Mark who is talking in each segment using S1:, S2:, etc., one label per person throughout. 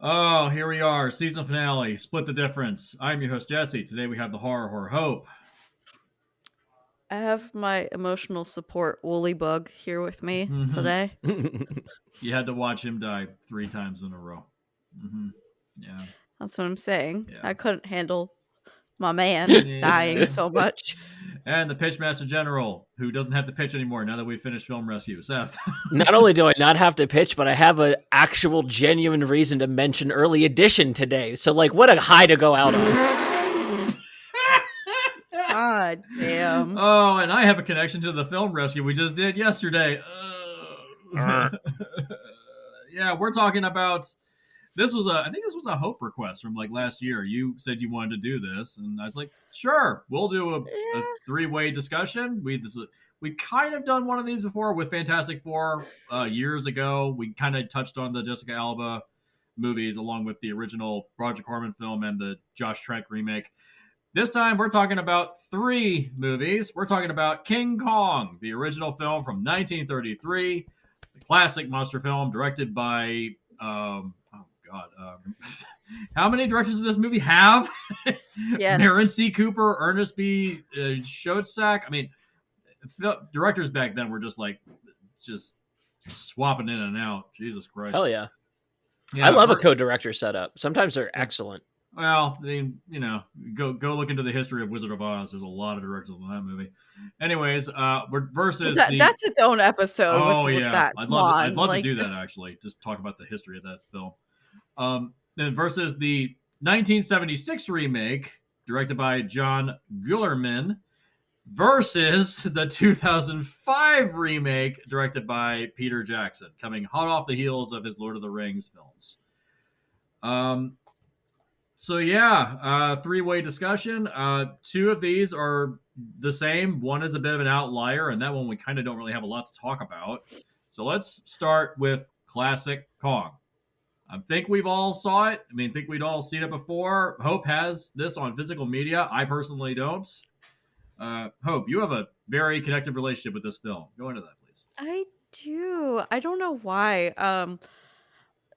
S1: Oh, here we are, season finale, Split the Difference. I'm your host, Jesse. Today we have the horror Hope.
S2: I have my emotional support woolly bug here with me
S1: Mhm.
S2: today.
S1: You had to watch him die 3 times in a row. hmm Yeah,
S2: That's what I'm saying.
S1: yeah.
S2: I couldn't handle my man dying
S1: Yeah.
S2: so much.
S1: And the Pitchmaster General, who doesn't have to pitch anymore now that we've finished Film Rescue, Seth.
S3: Not only do I not have to pitch, but I have an actual genuine reason to mention early edition today. So, like, what a high to go out on.
S2: God damn.
S1: Oh, and I have a connection to the Film Rescue we just did yesterday. Yeah, we're talking about I think this was a Hope request from like last year. You said you wanted to do this, and I was like, sure, we'll do a
S2: Yeah.
S1: three-way discussion. We've kind of done one of these before with Fantastic Four years ago. We kind of touched on the Jessica Alba movies along with the original Roger Corman film and the Josh Trank remake. This time we're talking about 3 movies. We're talking about King Kong, the original film from 1933, the classic monster film directed by oh god, how many directors does this movie have?
S2: Yes.
S1: Maren C. Cooper, Ernest B. Schoedsack. I mean, directors back then were just swapping in and out. Jesus Christ.
S3: Hell yeah.
S1: Yeah,
S3: I love a co-director setup. Sometimes they're excellent.
S1: Well, I mean, go look into the history of Wizard of Oz. There's a lot of directors in that movie. Anyways, we're versus
S2: That's its own episode.
S1: Oh
S2: with
S1: yeah,
S2: that.
S1: I'd
S2: Come
S1: love
S2: on,
S1: to do that actually. Just talk about the history of that film. Then versus the 1976 remake directed by John Guillermin versus the 2005 remake directed by Peter Jackson, coming hot off the heels of his Lord of the Rings films. So yeah, 3-way discussion. 2 of these are the same. One is a bit of an outlier, and that one we kind of don't really have a lot to talk about. So let's start with classic Kong. I think we've all saw it. I mean, think we'd all seen it before. Hope has this on physical media. I personally don't. Hope, you have a very connected relationship with this film. Go into that, please.
S2: I do. I don't know why.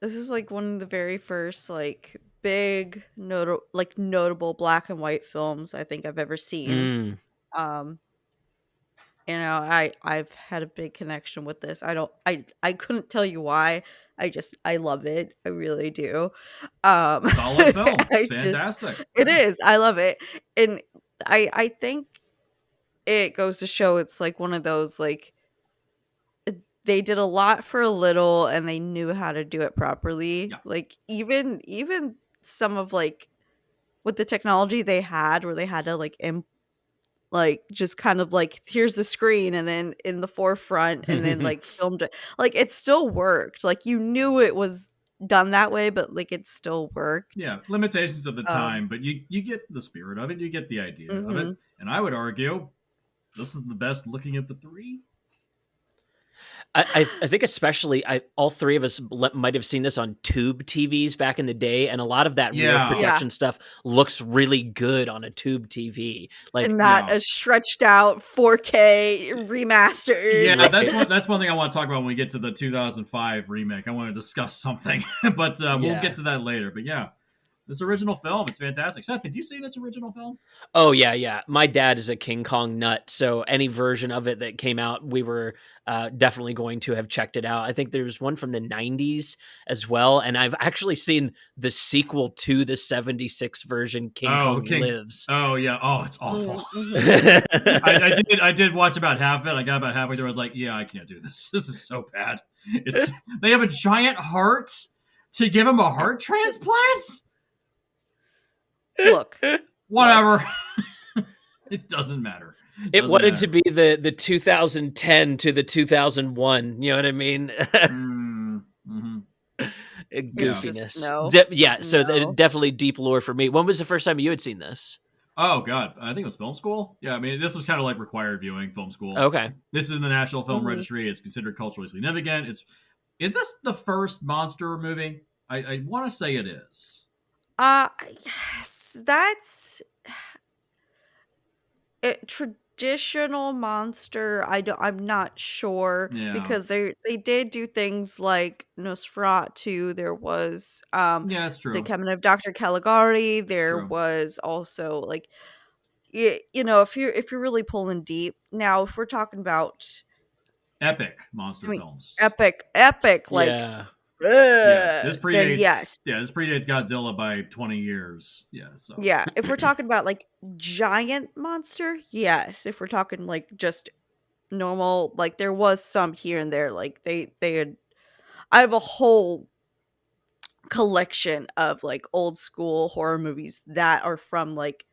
S2: This is like one of the very first like big notable black and white films I think I've ever seen.
S3: Mm.
S2: Um I've had a big connection with this. I couldn't tell you why. I love it. I really do.
S1: Solid film.
S2: I
S1: It's
S2: just
S1: fantastic.
S2: it is. I love it. And I think it goes to show it's like one of those like they did a lot for a little and they knew how to do it properly.
S1: Yeah.
S2: Like even some of like with the technology they had where they had to like just kind of like here's the screen and then in the forefront and then like filmed it, like it still worked, like you knew it was done that way but like it still worked.
S1: Yeah, limitations of the
S2: um
S1: time, but you get the spirit of it. You get the idea of it.
S2: mhm.
S1: And I would argue this is the best looking of the 3.
S3: I think especially all 3 of us might have seen this on tube TVs back in the day, and a lot of that real
S1: Yeah.
S3: projection stuff looks really good on a tube TV. Like,
S2: And not a stretched out 4K remastered.
S1: Yeah, that's one thing I want to talk about when we get to the 2005 remake. I want to discuss something, but we'll get to that later. But yeah, this original film, it's fantastic. Seth, did you see this original film?
S3: oh yeah. My dad is a King Kong nut, so any version of it that came out, we were definitely going to have checked it out. I think there's one from the 90s as well, and I've actually seen the sequel to the 76 version, King Kong Lives.
S1: Oh yeah. Oh, it's awful.
S2: Mhm.
S1: I did watch about half of it. I got about halfway through. I was like, yeah, I can't do this. This is so bad. They have a giant heart to give him a heart transplant.
S2: Look,
S1: Whatever. It doesn't matter.
S3: It wanted to be the 2010 to the 2001. You know what I mean?
S1: Mm-hmm.
S3: Goofiness.
S2: Yeah.
S3: So definitely deep lore for me. When was the first time you had seen this?
S1: Oh God, I think it was film school. Yeah, I mean this was kind of like required viewing, film school.
S3: Okay.
S1: This is in the National Film
S2: Mhm.
S1: Registry. It's considered culturally significant. Is this the first monster movie? I want to say it is.
S2: Yes, that's it. traditional monster, I'm not sure
S1: Yeah.
S2: because they did do things like Nosferatu. There was
S1: Yeah, that's
S2: the
S1: true.
S2: Cabinet of Dr. Caligari. There
S1: True.
S2: was also like if you're really pulling deep. Now, if we're talking about,
S1: Epic monster
S2: I mean,
S1: films.
S2: epic, like,
S3: Yeah.
S1: Yeah,
S2: then yes.
S1: this predates Godzilla by 20 years. Yeah, so
S2: Yeah, if we're talking about like giant monster, yes. If we're talking like just normal, like there was some here and there, like they had. I have a whole collection of like old school horror movies that are from like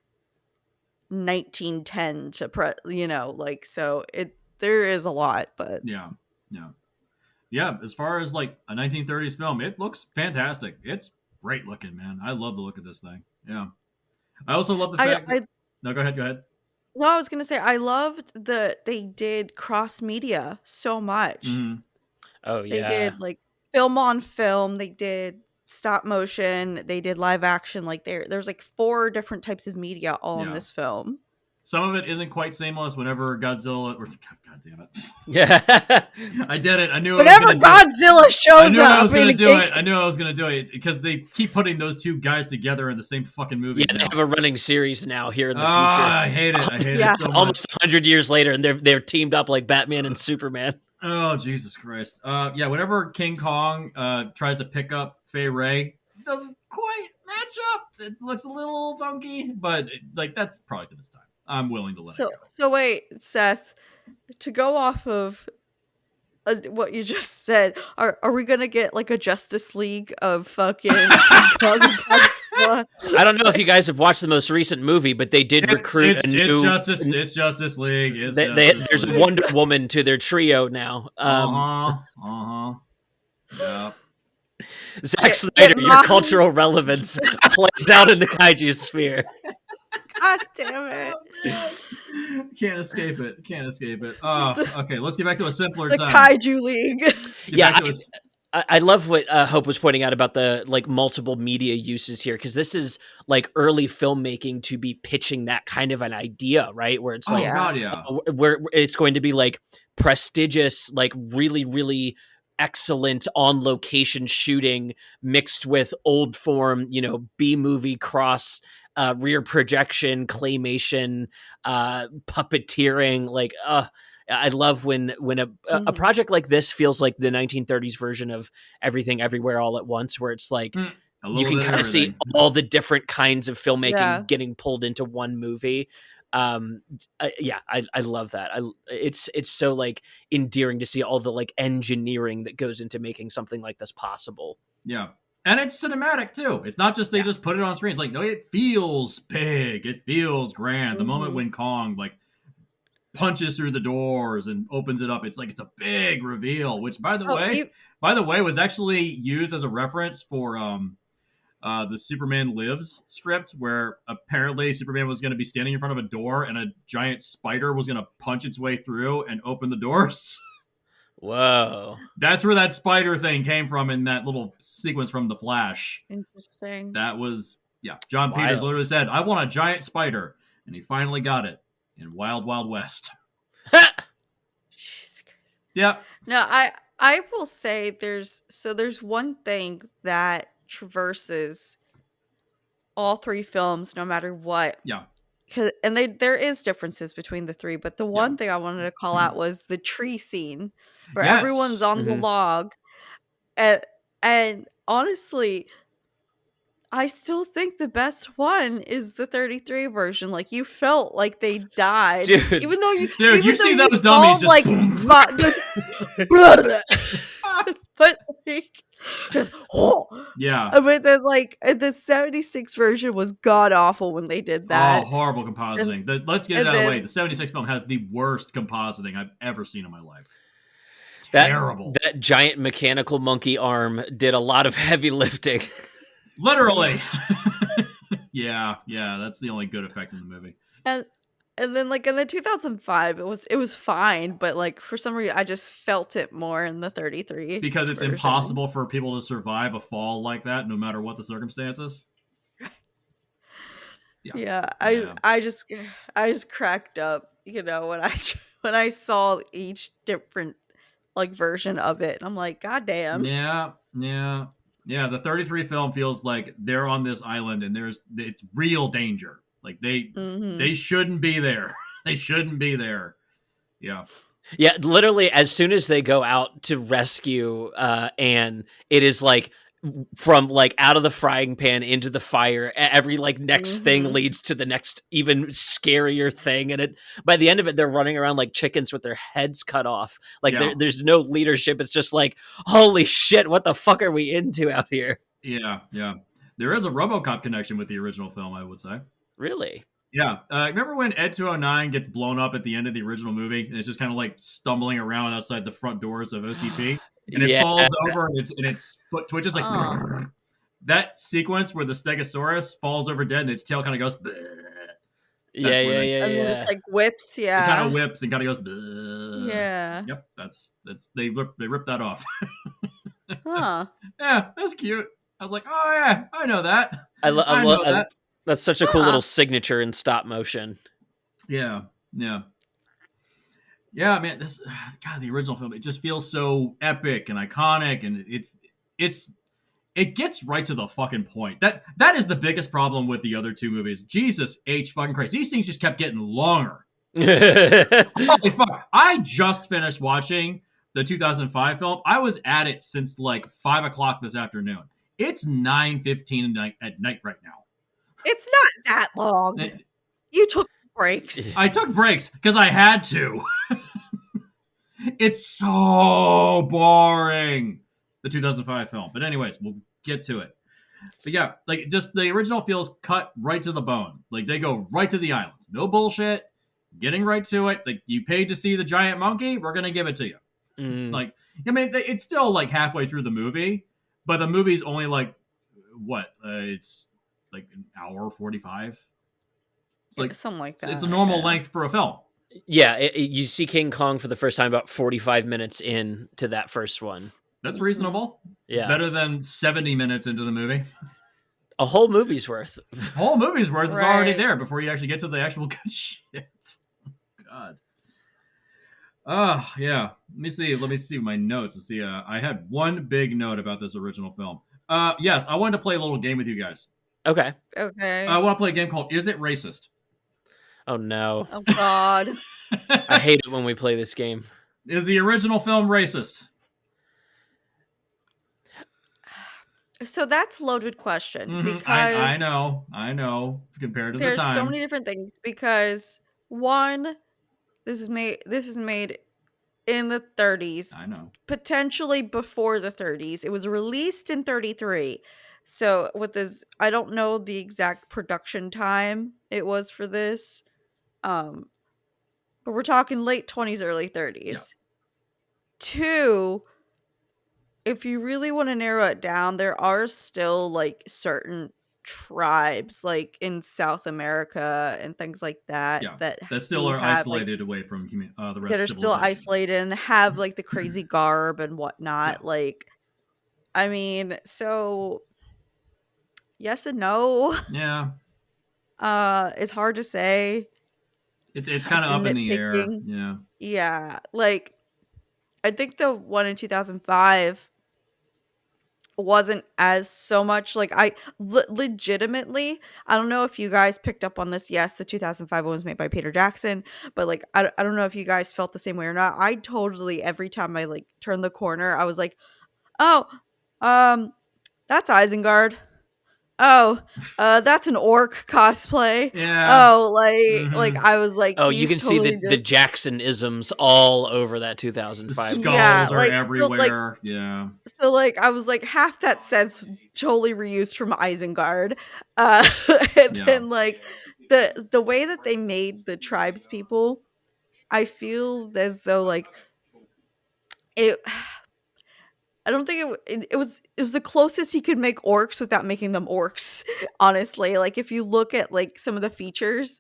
S2: 1910 to like, so it there is a lot, but
S1: yeah. Yeah. Yeah, as far as like a 1930s film, it looks fantastic. It's great looking, man. I love the look of this thing. Yeah. I also love the
S2: I
S1: fact that
S2: I
S1: no, go ahead, go ahead.
S2: no, I was gonna say I loved they did cross media so much.
S1: Mhm.
S3: Oh
S2: They
S3: yeah.
S2: did, like, film on film, they did stop motion, they did live action, like, there's, like, 4 different types of media all in
S1: Yeah.
S2: this film.
S1: Some of it isn't quite seamless whenever Godzilla or God damn it.
S3: Yeah.
S1: I did it. I knew I was
S2: Whenever
S1: going to do it.
S2: Godzilla
S1: I
S2: shows
S1: knew I
S2: up
S1: was going
S2: in
S1: to
S2: a
S1: do
S2: game.
S1: it. I knew I was going to do it because they keep putting those two guys together in the same fucking
S3: Yeah,
S1: movies
S3: they
S1: now.
S3: have a running series now here in the future.
S1: Ah, I hate it. I hate it
S2: Yeah.
S1: so much.
S3: Almost 100 years later, and they're teamed up like Batman and Superman.
S1: Oh, Jesus Christ. Yeah, whenever King Kong tries to pick up Fay Ray, it doesn't quite match up. It looks a little funky, but like that's product of its time. I'm willing to let it
S2: So
S1: go.
S2: so wait, Seth, to go off of, what you just said, are we gonna get, like, a Justice League of fucking King Kong and Godzilla?
S3: I don't know if you guys have watched the most recent movie, but they did recruit a new.
S1: It's Justice League. It's Justice
S3: There's a
S1: League.
S3: Wonder Woman to their trio now.
S1: Yeah.
S3: Zack
S2: Get
S3: Snyder, your
S2: Mom.
S3: cultural relevance plays out in the kaiju sphere.
S2: God damn it.
S1: Can't escape it. Can't escape it. Oh, okay. Let's get back to a simpler
S2: The
S1: time.
S2: Kaiju League.
S1: Get
S3: Yeah,
S1: back to
S3: I love what Hope was pointing out about the like multiple media uses here, because this is like early filmmaking to be pitching that kind of an idea, right? Where it's
S1: oh
S3: like,
S2: Yeah.
S1: god, yeah.
S3: where it's going to be like prestigious, like really, really excellent on location shooting mixed with old form, B movie cross rear projection, claymation, puppeteering. Like, I love when a
S2: Mhm.
S3: project like this feels like the 1930s version of Everything Everywhere All at Once, where it's like
S1: A
S3: you
S1: little
S3: can
S1: bit of
S3: kind of see
S1: everything.
S3: all the different kinds of filmmaking
S2: Yeah.
S3: getting pulled into one movie. I love that. It's so like endearing to see all the like engineering that goes into making something like this possible.
S1: Yeah. And it's cinematic too. It's not just they
S3: Yeah.
S1: just put it on screen. It's like, no, it feels big. It feels grand. The moment
S2: Mhm.
S1: when Kong like punches through the doors and opens it up, it's like it's a big reveal, which by the
S2: Oh,
S1: way was actually used as a reference for the Superman Lives script, where apparently Superman was going to be standing in front of a door and a giant spider was going to punch its way through and open the doors.
S3: Whoa.
S1: That's where that spider thing came from in that little sequence from The Flash.
S2: interesting.
S1: That was, yeah, John
S3: Wild.
S1: Peters literally said, I want a giant spider. And he finally got it in Wild Wild West.
S2: Jesus Christ.
S1: Yeah.
S2: No, I will say there's one thing that traverses all 3 films no matter what.
S1: Yeah.
S2: And there is differences between the 3, but the one thing I wanted to call out was the tree scene where everyone's
S1: Yes.
S2: on the
S3: Mhm.
S2: log. And honestly, I still think the best one is the 33 version. Like, you felt like they died.
S3: Dude.
S2: Even though you
S1: Dude, you
S2: even though
S1: see those
S2: saw,
S1: dummies just
S2: like
S1: boom.
S2: but like, just
S1: Yeah.
S2: but then like the 76 version was god awful when they did that.
S1: Oh, horrible compositing. Let's get it
S2: and
S1: out of the
S2: then-
S1: way. The 76 film has the worst compositing I've ever seen in my life. It's
S3: That-
S1: terrible.
S3: That giant mechanical monkey arm did a lot of heavy lifting.
S1: Literally. yeah, that's the only good effect in the movie.
S2: And then like in the 2005 it was fine, but like for some reason I just felt it more in the 33
S1: Because it's
S2: version.
S1: impossible for people to survive a fall like that no matter what the circumstances. Yeah.
S2: Yeah,
S1: Yeah.
S2: I just cracked up, when I when I saw each different like version of it. And I'm like, God damn.
S1: Yeah. Yeah. Yeah. The 33 film feels like they're on this island and it's real danger. Like
S2: Mm-hmm.
S1: they shouldn't be there. They shouldn't be there. Yeah.
S3: Yeah, literally, as soon as they go out to rescue Anne, it is like from like out of the frying pan into the fire. Every like next thing
S2: Mm-hmm.
S3: leads to the next even scarier thing, and it by the end of it, they're running around like chickens with their heads cut off. Like
S1: Yeah.
S3: there's no leadership. It's just like, holy shit, what the fuck are we into out here?
S1: Yeah. Yeah. There is a RoboCop connection with the original film, I would say.
S3: Really?
S1: Yeah. Remember when Ed 209 gets blown up at the end of the original movie and it's just kind of like stumbling around outside the front doors of OCP and it
S3: Yeah,
S1: falls over and its foot twitches like
S2: Oh.
S1: that sequence where the Stegosaurus falls over dead and its tail kind of goes
S3: yeah,
S1: that's where
S3: yeah, yeah,
S2: And then
S3: yeah.
S2: just like whips,
S1: it kind of
S2: yeah.
S1: whips and kind of goes
S2: Yeah.
S1: yep, that's they ripped that off.
S2: Huh.
S1: Yeah, that's cute. I was like, "Oh yeah, I know that.
S3: I, lo- I,
S1: I
S3: lo-
S1: know
S3: I
S1: that."
S3: That's such a cool
S2: Huh.
S3: little signature in stop motion.
S1: Yeah. Yeah. Yeah, man, this God, the original film, it just feels so epic and iconic, and it's it gets right to the fucking point. That is the biggest problem with the other two movies. Jesus H fucking Christ, these things just kept getting longer. Holy fuck! I just finished watching the 2005 film. I was at it since like 5 o'clock this afternoon. It's 9:15 at night right now.
S2: It's not that long. You took breaks.
S1: I took breaks because I had to. It's so boring. The 2005 film. But anyways, we'll get to it. But yeah, like just the original feels cut right to the bone. Like they go right to the island. No bullshit. Getting right to it. Like you paid to see the giant monkey, we're gonna give it to you.
S3: Mm.
S1: Like I mean, it's still like halfway through the movie, but the movie's only like what? It's like an hour 45. It's like
S2: Something like that.
S1: it's a normal
S2: yeah.
S1: length for a film.
S3: Yeah, you see King Kong for the first time about 45 minutes in to that first one.
S1: That's reasonable. It's
S3: Yeah.
S1: better than 70 minutes into the movie.
S3: A whole movie's worth.
S1: Whole movie's worth is already
S2: Right.
S1: there before you actually get to the actual good shit. God. Oh, yeah. Let me see my notes to see. I had one big note about this original film. Yes, I wanted to play a little game with you guys.
S3: Okay.
S2: Okay.
S1: I want to play a game called Is It Racist?
S3: Oh no.
S2: Oh God.
S3: I hate it when we play this game.
S1: Is the original film racist?
S2: So that's a loaded question
S1: Mhm.
S2: because
S1: I know. Compared to the
S2: there's so
S1: time,
S2: many different things. Because one, this is made in the 30s,
S1: I know.
S2: potentially before the 30s. It was released in 33. So with this, I don't know the exact production time it was for this. But we're talking late 20s, early 30s. Two, if you really want to narrow it down, there are still like certain tribes like in South America and things like that
S1: Yeah,
S2: that
S1: that still
S2: do
S1: are
S2: have like
S1: isolated away from the rest
S2: that
S1: of
S2: are still
S1: civilization.
S2: isolated and have like the crazy garb and whatnot.
S1: Yeah.
S2: Like, I mean, so yes and no.
S1: Yeah,
S2: It's hard to say.
S1: it's
S2: I've
S1: kind of
S2: been
S1: up in the air.
S2: nitpicking.
S1: Yeah,
S2: Yeah, like I think the one in 2005 wasn't as so much like legitimately, I don't know if you guys picked up on this. Yes, the 2005 one was made by Peter Jackson, but like I don't know if you guys felt the same way or not. I totally, every time I like turned the corner, I was like, oh, that's Isengard. Oh, that's an orc cosplay.
S1: yeah.
S2: Oh, like
S1: Mm-hmm.
S2: I was like,
S3: Oh, you
S2: he's
S3: can see
S2: totally
S3: the
S2: just
S3: Jackson isms all over that
S1: The
S3: 2005 one.
S2: yeah,
S1: skulls are
S2: like
S1: everywhere. Yeah,
S2: so like I was like half that set's totally reused from Isengard. And
S1: yeah,
S2: then like the way that they made the tribes people, I feel as though like it I don't think it was the closest he could make orcs without making them orcs, honestly. Like if you look at like some of the features,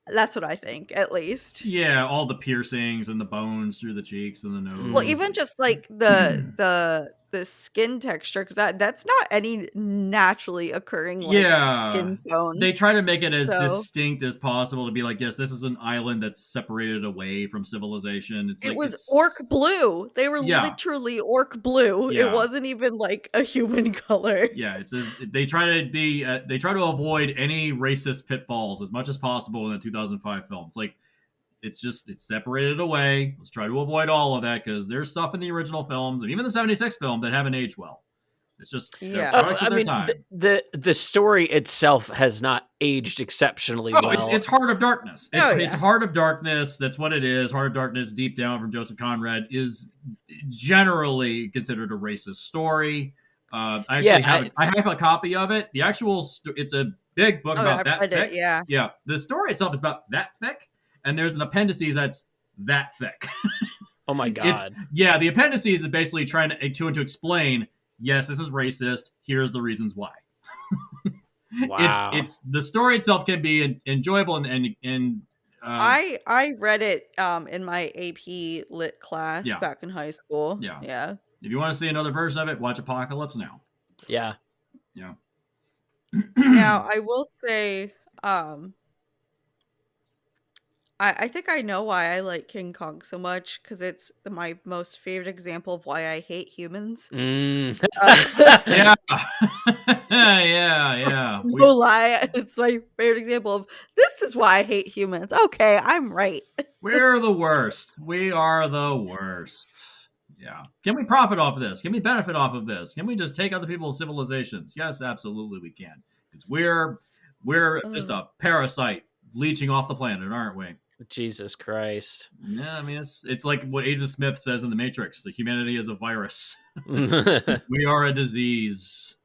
S2: that's what I think, at least.
S1: yeah. All the piercings and the bones through the cheeks and the
S2: Well,
S1: nose.
S2: even just like the the skin texture, because that's not any naturally occurring like
S1: Yeah.
S2: skin tone.
S1: They try to make it as
S2: So
S1: distinct as possible to be like, yes, this is an island that's separated away from civilization. It's
S2: it
S1: like
S2: was orc
S1: it's
S2: blue. They were
S1: yeah,
S2: literally orc blue. It
S1: yeah,
S2: wasn't even like a human color.
S1: yeah. It says they try to be they try to avoid any racist pitfalls as much as possible in the 2005 film. It's like it's separated away. Let's try to avoid all of that because there's stuff in the original films and even the 76 film that haven't aged well. It's just they're
S2: Yeah.
S1: products
S3: I
S1: of their
S3: mean,
S1: time.
S3: the story itself has not aged exceptionally
S1: Oh,
S3: well.
S1: it's Heart of Darkness. It's
S2: yeah.
S1: Heart of Darkness. That's what it is. Heart of Darkness, deep down from Joseph Conrad, is generally considered a racist story. I actually I have a copy of it. The actual it's a big book
S2: Oh,
S1: about
S2: I've
S1: that
S2: read
S1: thick.
S2: it, yeah.
S1: Yeah, the story itself is about that thick, and there's an appendices that's that thick.
S3: Oh my god!
S1: The appendices is basically trying to explain. Yes, this is racist. Here's the reasons why.
S3: Wow.
S1: It's the story itself can be enjoyable and
S2: I read it in my AP lit class
S1: Yeah.
S2: back in high school.
S1: Yeah.
S2: Yeah.
S1: if you want to see another version of it, watch Apocalypse Now.
S3: Yeah.
S1: Yeah.
S2: Now I will say, I think I know why I like King Kong so much, because it's my most favorite example of why I hate humans.
S3: Mm.
S1: Yeah. Yeah.
S2: No lie, it's my favorite example of this is why I hate humans. Okay, I'm right.
S1: We're the worst. We are the worst. Yeah. Can we profit off of this? Can we benefit off of this? Can we just take other people's civilizations? Yes, absolutely we can. Because we're just a parasite leeching off the planet, aren't we?
S3: Jesus Christ.
S1: Yeah, I mean it's like what Agent Smith says in The Matrix: the humanity is a virus. We are a disease.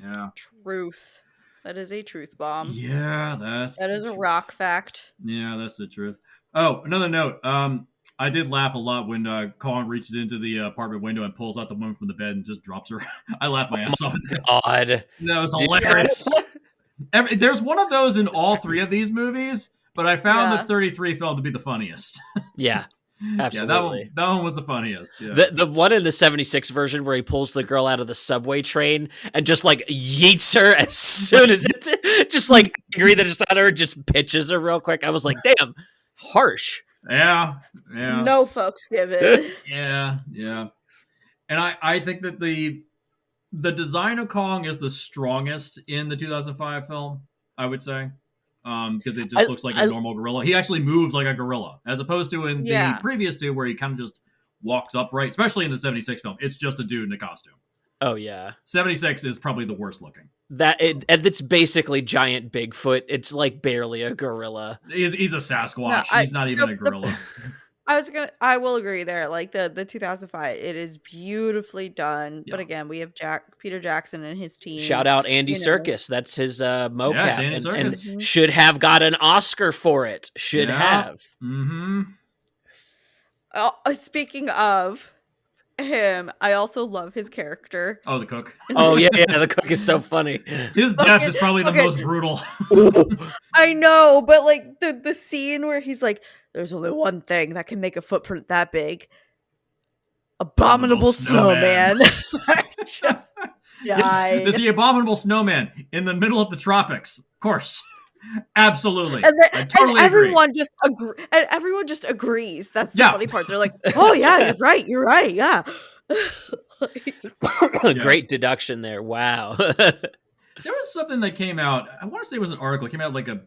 S1: Yeah.
S2: Truth. That is a truth bomb.
S1: Yeah,
S2: That is a rock fact.
S1: Yeah, that's the truth. Oh, another note. I did laugh a lot when Kong reaches into the apartment window and pulls out the woman from the bed and just drops her. I laughed my ass off.
S3: God.
S1: That was hilarious. There's one of those in all three of these movies, but I found the 33 film to be the funniest.
S3: Yeah. Absolutely.
S1: Yeah, that one was the funniest. Yeah.
S3: The one in the 76 version where he pulls the girl out of the subway train and just like yeets her as soon as it just like angry that it's on her, just pitches her real quick. I was like, damn, harsh.
S1: Yeah.
S2: No folks give it.
S1: Yeah. And I think that the design of Kong is the strongest in the 2005 film, I would say. Because it just looks like a normal gorilla. He actually moves like a gorilla, as opposed to in the previous two where he kind of just walks upright, especially in the 76 film. It's just a dude in a costume.
S3: Oh, yeah.
S1: 76 is probably the worst looking.
S3: It's basically giant Bigfoot. It's like barely a gorilla.
S1: He's a Sasquatch. He's not even a gorilla.
S2: I will agree there. Like the 2005, it is beautifully done.
S1: Yeah.
S2: But again, we have Peter Jackson and his team.
S3: Shout out Andy Serkis. That's his mocap.
S1: Yeah, it's Andy Serkis.
S3: And should have got an Oscar for it. Should have.
S1: Mm-hmm.
S2: Speaking of him, I also love his character.
S1: Oh, the cook.
S3: Oh, yeah, the cook is so funny.
S1: His death is probably the most brutal.
S2: I know, but like the scene where he's like, there's only one thing that can make a footprint that big. Abominable snowman. I just died.
S1: There's the abominable snowman in the middle of the tropics. Of course. Absolutely.
S2: I totally everyone just everyone just agrees. That's the funny part. They're like, oh yeah, you're right, yeah.
S3: Great deduction there. Wow.
S1: There was something that came out, I want to say it was an article, it came out like a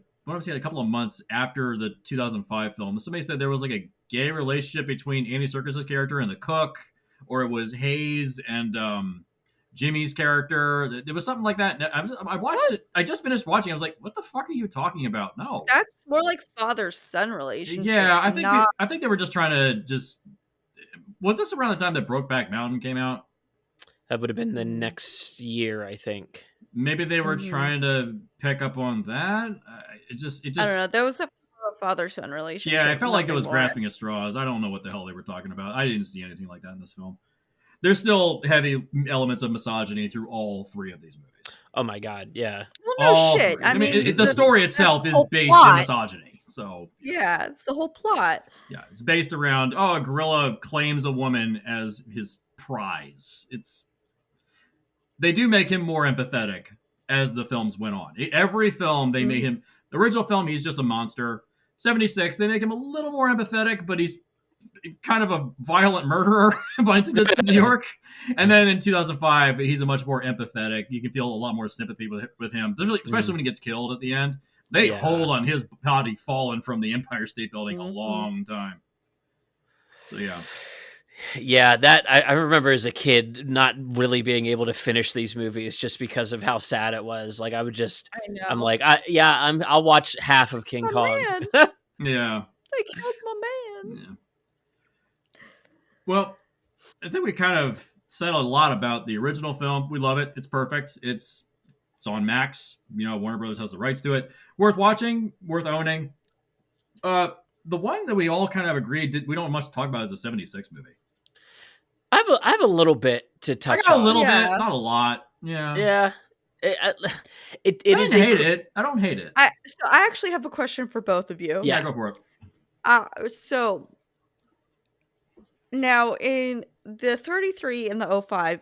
S1: couple of months after the 2005 film. Somebody said there was like a gay relationship between Andy Serkis' character and the cook, or it was Hayes and Jimmy's character. There was something like that. I watched it. I just finished watching. I was like, "What the fuck are you talking about?" No,
S2: that's more like father-son relationship.
S1: Yeah, I think they were just trying to just. Was this around the time that Brokeback Mountain came out?
S3: That would have been the next year, I think.
S1: Maybe they were trying to pick up on that. It just.
S2: I don't know. There was a father-son relationship.
S1: Yeah, I felt like it was grasping at straws. I don't know what the hell they were talking about. I didn't see anything like that in this film. There's still heavy elements of misogyny through all three of these movies.
S3: Oh my god, yeah.
S2: Well, no shit. I mean,
S1: the story itself is based in misogyny. So
S2: yeah, it's the whole plot.
S1: Yeah, it's based around a gorilla claims a woman as his prize. It's they do make him more empathetic as the films went on. Every film, they made him. The original film, he's just a monster. 76, they make him a little more empathetic, but he's kind of a violent murderer by incidents in New York. And then in 2005, he's a much more empathetic. You can feel a lot more sympathy with him, especially when he gets killed at the end. They hold on his body falling from the Empire State Building a long time. So yeah.
S3: Yeah, that I remember as a kid not really being able to finish these movies just because of how sad it was. Like I would just, I'm like, I'll watch half of King Kong.
S1: Yeah,
S2: they killed my man.
S1: Yeah. Well, I think we kind of said a lot about the original film. We love it. It's perfect. It's on Max. Warner Brothers has the rights to it. Worth watching. Worth owning. The one that we all kind of agreed we don't much talk about is the 76 movie.
S3: I have a little bit to touch
S1: on.
S3: A
S1: little bit, not a lot. Yeah.
S3: Yeah. It
S1: I don't hate it. I don't hate it.
S2: So I actually have a question for both of you.
S1: Yeah, go for it.
S2: So now in the 33 and the 05,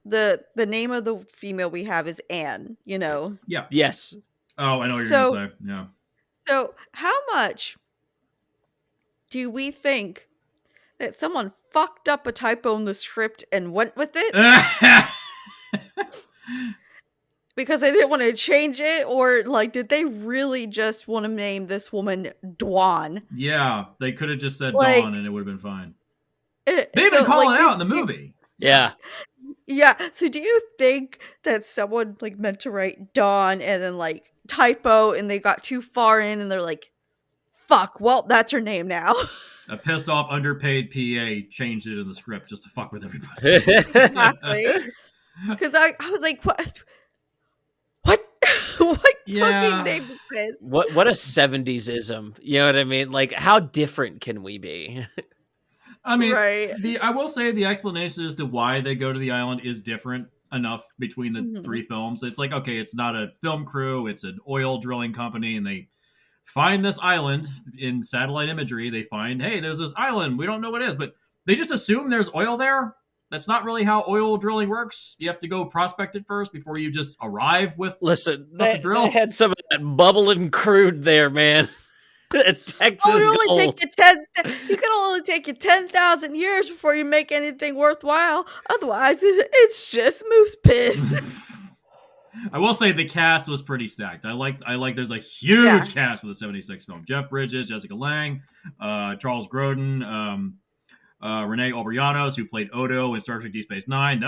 S2: the name of the female we have is Anne,
S1: Yeah.
S3: Yes.
S1: Oh, I know what you're going to say. Yeah.
S2: So how much do we think that someone fucked up a typo in the script and went with it? Because they didn't want to change it, or did they really just want to name this woman Dawn?
S1: Yeah, they could have just said Dawn and it would have been fine. They even call it out in the movie.
S3: Yeah.
S2: Yeah. So do you think that someone meant to write Dawn and then typo and they got too far in and they're like, fuck, well, that's her name now.
S1: A pissed off, underpaid PA changed it in the script just to fuck with everybody.
S2: Exactly. Because I was like, what? What fucking name is this?
S3: What a 70s-ism. You know what I mean? How different can we be?
S1: I mean,
S2: right.
S1: I will say the explanation as to why they go to the island is different enough between the three films. It's okay, it's not a film crew, it's an oil drilling company, and they find this island in satellite imagery. They find, hey, there's this island. We don't know what it is, but they just assume there's oil there. That's not really how oil drilling works. You have to go prospect it first before you just arrive with
S3: Listen, they had some of that bubbling crude there, man. Texas gold.
S2: You can only take you 10,000 years before you make anything worthwhile. Otherwise, it's just moose piss.
S1: I will say the cast was pretty stacked. I like. There's a huge cast for the 76 film. Jeff Bridges, Jessica Lange, Charles Grodin, Renee Albrianos, who played Odo in Star Trek Deep Space Nine.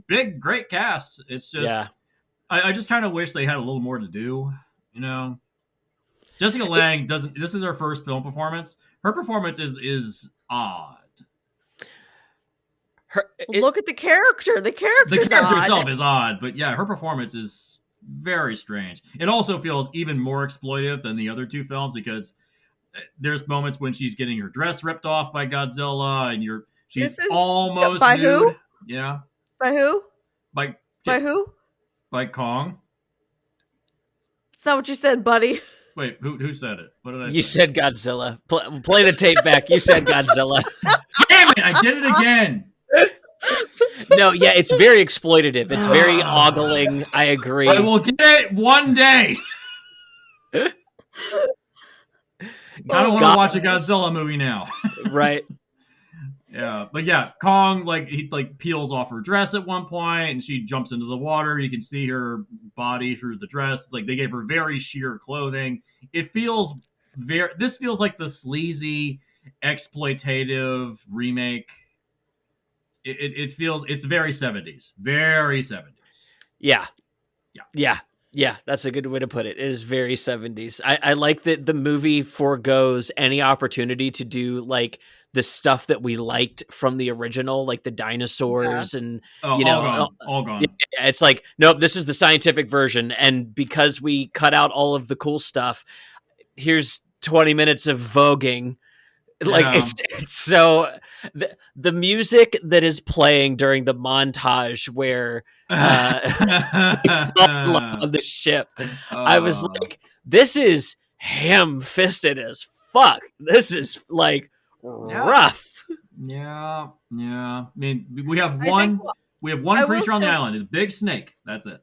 S1: Big, great cast. It's just, I just kind of wish they had a little more to do. Jessica Lange doesn't. This is her first film performance. Her performance is odd.
S2: Look at the character. The character
S1: itself is odd, but yeah, her performance is very strange. It also feels even more exploitive than the other two films because there's moments when she's getting her dress ripped off by Godzilla, and she's almost
S2: by
S1: nude.
S2: Who?
S1: Yeah.
S2: By who?
S1: By
S2: who?
S1: By Kong.
S2: That's not what you said, buddy.
S1: Wait, who said it? What did I say?
S3: You said Godzilla. Play the tape back. You said Godzilla.
S1: Damn it! I did it again.
S3: No, yeah, it's very exploitative. It's very ogling. I agree.
S1: I will get it one day. Kind of want to watch a Godzilla movie now.
S3: Right.
S1: Yeah, but yeah, Kong, he peels off her dress at one point, and she jumps into the water. You can see her body through the dress. It's they gave her very sheer clothing. It feels this feels like the sleazy, exploitative remake. It feels, it's very 70s. Very 70s.
S3: Yeah. That's a good way to put it. It is very 70s. I like that the movie forgoes any opportunity to do the stuff that we liked from the original, like the dinosaurs and
S1: all gone.
S3: It's nope, this is the scientific version, and because we cut out all of the cool stuff, here's 20 minutes of voguing. It's so the music that is playing during the montage where they fall in love on the ship. I was like, this is ham-fisted as fuck. This is rough.
S1: Yeah. I mean, we have one We have one
S2: I will
S1: creature on the
S2: say
S1: island. It's a big snake. That's it.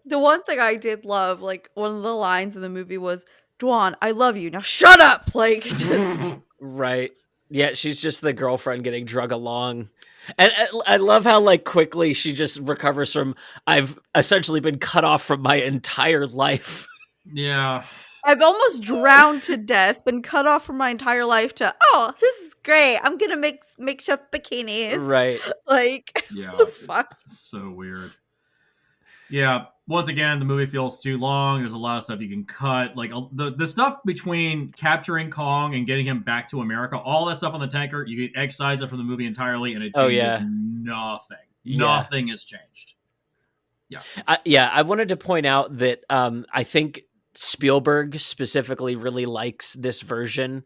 S2: the one thing I did love, like one of the lines in the movie was, "Dwan, I love you. Now shut up!" Like, just,
S3: Right. Yeah, she's just the girlfriend getting drug along. And I love how like quickly she just recovers from I've essentially been cut off from my entire life.
S1: Yeah.
S2: I've almost drowned to death, been cut off from my entire life. To oh, this is great. I'm gonna make makeshift bikinis.
S3: Right.
S2: Like,
S1: Yeah.
S2: the fuck.
S1: It's so weird. Yeah. Once again, the movie feels too long. There's a lot of stuff you can cut. Like the stuff between capturing Kong and getting him back to America, all that stuff on the tanker, you can excise it from the movie entirely, and it
S3: Oh,
S1: changes
S3: yeah.
S1: nothing.
S3: Yeah.
S1: Nothing has changed. Yeah.
S3: I wanted to point out that I think Spielberg specifically really likes this version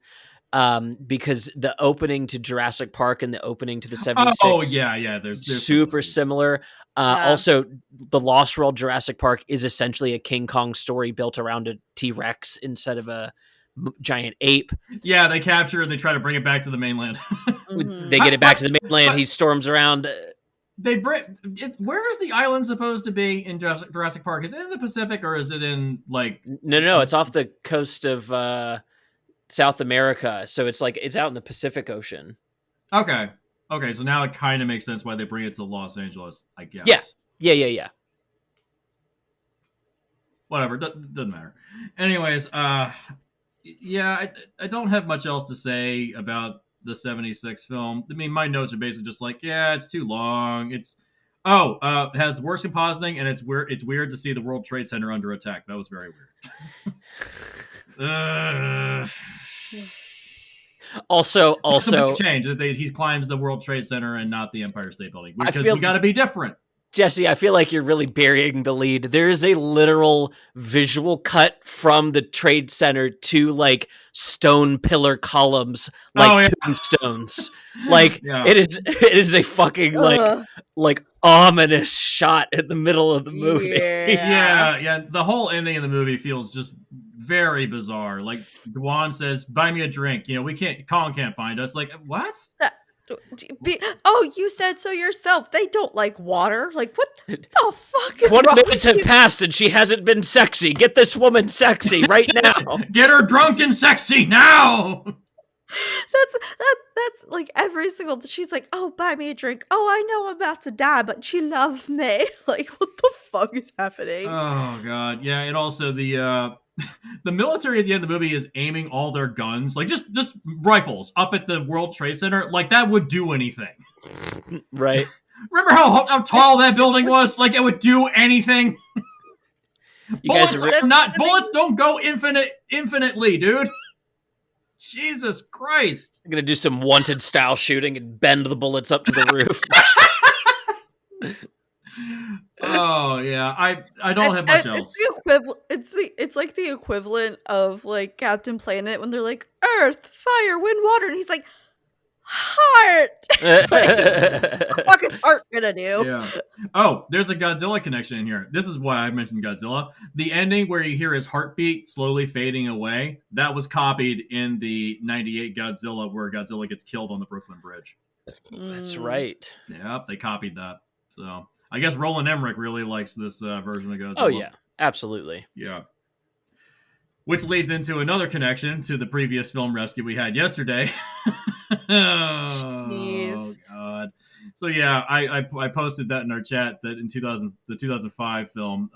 S3: because the opening to Jurassic Park and the opening to the 76
S1: Oh yeah. There's
S3: super similar.
S2: Yeah.
S3: Also, the Lost World Jurassic Park is essentially a King Kong story built around a T-Rex instead of a giant ape.
S1: Yeah, they capture and they try to bring it back to the mainland.
S2: Mhm.
S3: They get it back to the mainland. He storms around.
S1: They bring. Where is the island supposed to be in Jurassic Park? Is it in the Pacific or is it in like?
S3: No, it's off the coast of South America, so it's like it's out in the Pacific Ocean.
S1: Okay, so now it kind of makes sense why they bring it to Los Angeles, I guess.
S3: Yeah.
S1: Whatever, doesn't matter. Anyways, yeah, I don't have much else to say about the 76 film. I mean, my notes are basically just like, yeah, it's too long. It has worse compositing, and it's weird to see the World Trade Center under attack. That was very weird.
S3: Also,
S1: It's a big change that he climbs the World Trade Center and not the Empire State Building because we got to be different.
S3: Jesse, I feel like you're really burying the lead. There is a literal visual cut from the Trade Center to like stone pillar columns, like tombstones. Like it is a fucking like ominous shot in the middle of the movie.
S1: Yeah. The whole ending of the movie feels just very bizarre. Like Dwan says, "Buy me a drink." You know, Kong can't find us. Like what?
S2: Oh, you said so yourself. They don't like water. Like, what the fuck is
S3: 20
S2: wrong
S3: minutes
S2: with
S3: have passed and she hasn't been sexy. Get this woman sexy right now.
S1: Get her drunk and sexy now.
S2: That's like every single. She's like, "Oh, buy me a drink." Oh, I know I'm about to die, but you love me. Like, what the fuck is happening?
S1: Oh god, yeah. And also the military at the end of the movie is aiming all their guns, like just rifles, up at the World Trade Center. Like that would do anything,
S3: right?
S1: Remember how tall that building was? Like it would do anything. Bullets don't go infinitely, dude. Jesus Christ!
S3: I'm gonna do some Wanted style shooting and bend the bullets up to the roof.
S1: Oh yeah, I don't have much else.
S2: It's the equivalent. It's like the equivalent of like Captain Planet when they're like Earth, Fire, Wind, Water, and he's like heart. Like, what the fuck is heart gonna do?
S1: Yeah. Oh, there's a Godzilla connection in here. This is why I mentioned Godzilla. The ending where you hear his heartbeat slowly fading away, that was copied in the '98 Godzilla, where Godzilla gets killed on the Brooklyn Bridge.
S3: That's right.
S1: Yep, they copied that. So I guess Roland Emmerich really likes this version of Godzilla.
S3: Oh yeah, absolutely.
S1: Yeah. Which leads into another connection to the previous film rescue we had yesterday. Oh god. So yeah, I posted that in our chat that in the 2005 film,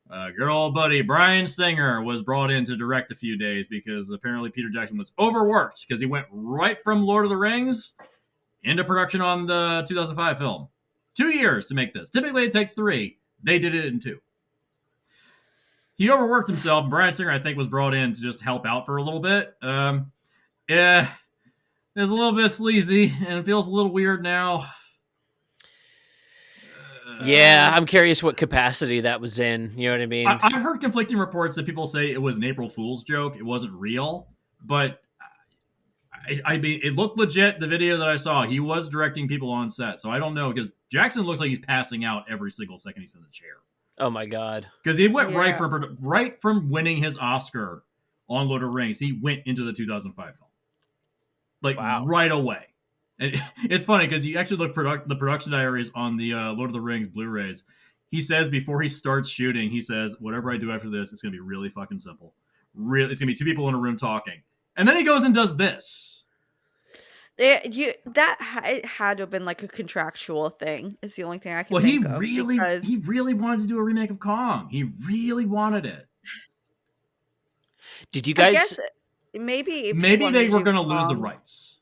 S1: good old buddy Bryan Singer was brought in to direct a few days because apparently Peter Jackson was overworked because he went right from Lord of the Rings into production on the 2005 film. 2 years to make this. Typically it takes 3. They did it in 2. He overworked himself. Bryan Singer, I think, was brought in to just help out for a little bit. Yeah, it's a little bit sleazy, and it feels a little weird now.
S3: Yeah, I'm curious what capacity that was in. You know what I mean?
S1: I've heard conflicting reports that people say it was an April Fool's joke. It wasn't real, but I mean, it looked legit. The video that I saw, he was directing people on set, so I don't know because Jackson looks like he's passing out every single second he's in the chair.
S3: Oh my god!
S1: Because he went right from winning his Oscar on Lord of the Rings, he went into the 2005 film, like right away. And it's funny because you actually look the production diaries on the Lord of the Rings Blu-rays. He says before he starts shooting, he says, "Whatever I do after this, it's gonna be really fucking simple. Really, it's gonna be two people in a room talking." And then he goes and does this.
S2: It had to have been like a contractual thing. Is the only thing I can
S1: Well,
S2: think of because
S1: he really wanted to do a remake of Kong. He really wanted it.
S3: Did you
S2: I
S3: guys?
S2: guess maybe if he
S1: Maybe
S2: wanted
S1: they
S2: to
S1: were
S2: do
S1: going to lose the
S2: Kong,
S1: rights,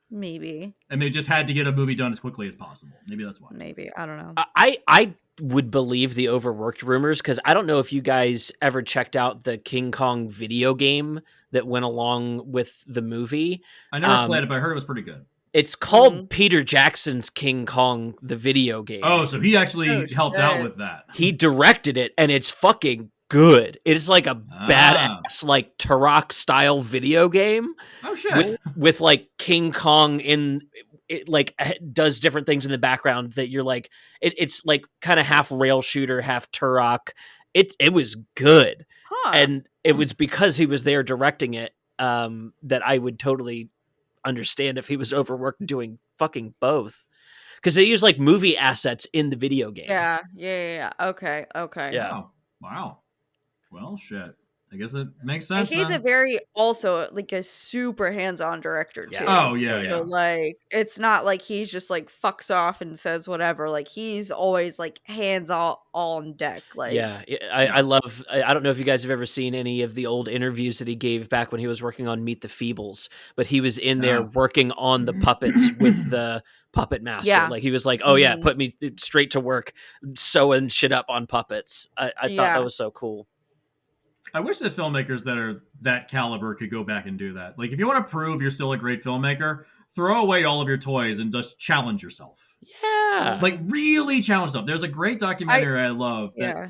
S2: maybe
S1: and they just had to get a movie done as quickly as possible. Maybe that's why.
S2: I don't know.
S3: I would believe the overworked rumors because I don't know if you guys ever checked out the King Kong video game that went along with the movie.
S1: I never played it, but I heard it was pretty good.
S3: It's called Peter Jackson's King Kong, the video game.
S1: Oh, so he actually helped out with that.
S3: He directed it, and it's fucking good. It's like a badass, like Turok style video game.
S1: Oh shit!
S3: With like King Kong in it, like does different things in the background that you're like, it's like kind of half rail shooter, half Turok. It was good, and it was because he was there directing it that I would totally understand if he was overworked doing fucking both, because they use like movie assets in the video game.
S2: Yeah. Okay.
S3: Yeah.
S1: Wow. Well, shit. I guess it makes sense.
S2: And he's a very also like a super hands-on director too.
S1: Oh yeah.
S2: So like it's not like he's just like fucks off and says whatever. Like he's always like hands all on deck. Like
S3: I love. I don't know if you guys have ever seen any of the old interviews that he gave back when he was working on Meet the Feebles, but he was in there working on the puppets with the puppet master.
S2: Yeah.
S3: Like he was like, "Oh yeah, put me straight to work sewing shit up on puppets." I thought that was so cool.
S1: I wish the filmmakers that are that caliber could go back and do that. Like, if you want to prove you're still a great filmmaker, throw away all of your toys and just challenge yourself.
S3: Yeah.
S1: Like, really challenge yourself. There's a great documentary I love that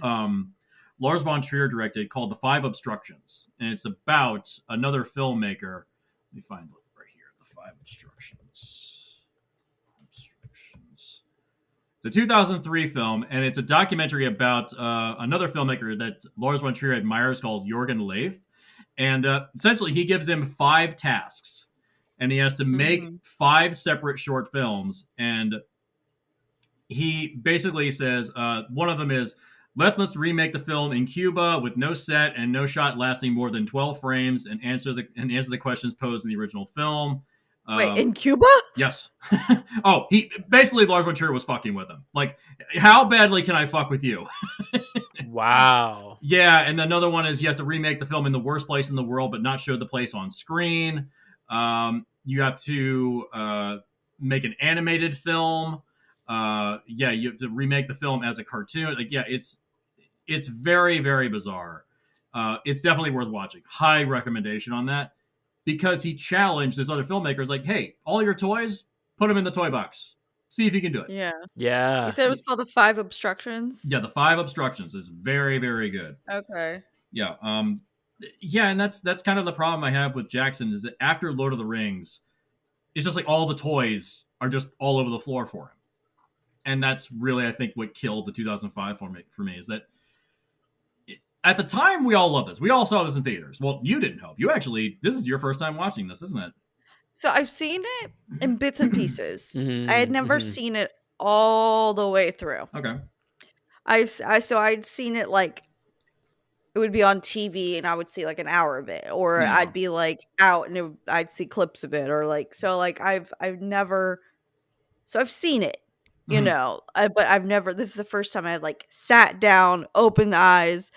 S1: Lars von Trier directed called The Five Obstructions. And it's about another filmmaker. Let me find it right here. The Five Obstructions. It's a 2003 film, and it's a documentary about another filmmaker that Lars von Trier admires called Jorgen Leif. And essentially, he gives him 5 tasks, and he has to make 5 separate short films. And he basically says one of them is, Leif must remake the film in Cuba with no set and no shot lasting more than 12 frames and answer the questions posed in the original film.
S2: Wait, in Cuba?
S1: Yes. He basically Lars von Trier was fucking with him. Like, how badly can I fuck with you?
S3: Wow.
S1: Yeah, and another one is you have to remake the film in the worst place in the world, but not show the place on screen. You have to make an animated film. You have to remake the film as a cartoon. Like, yeah, it's very, very bizarre. It's definitely worth watching. High recommendation on that. Because he challenged his other filmmakers, like, hey, all your toys, put them in the toy box. See if you can do it.
S3: Yeah.
S2: You said it was called The Five Obstructions?
S1: Yeah, The Five Obstructions is very, very good.
S2: Okay.
S1: Yeah. And that's kind of the problem I have with Jackson is that after Lord of the Rings, it's just like all the toys are just all over the floor for him. And that's really, I think, what killed the 2005 for me is that at the time, we all loved this. We all saw this in theaters. Well, you didn't hope. This is your first time watching this, isn't it?
S2: So I've seen it in bits and pieces. I had never seen it all the way through.
S1: Okay.
S2: I'd seen it like it would be on TV and I would see like an hour of it, or I'd be like out and I'd see clips of it, or like I've never. So I've seen it, you know, but I've never. This is the first time I've like sat down, opened the eyes.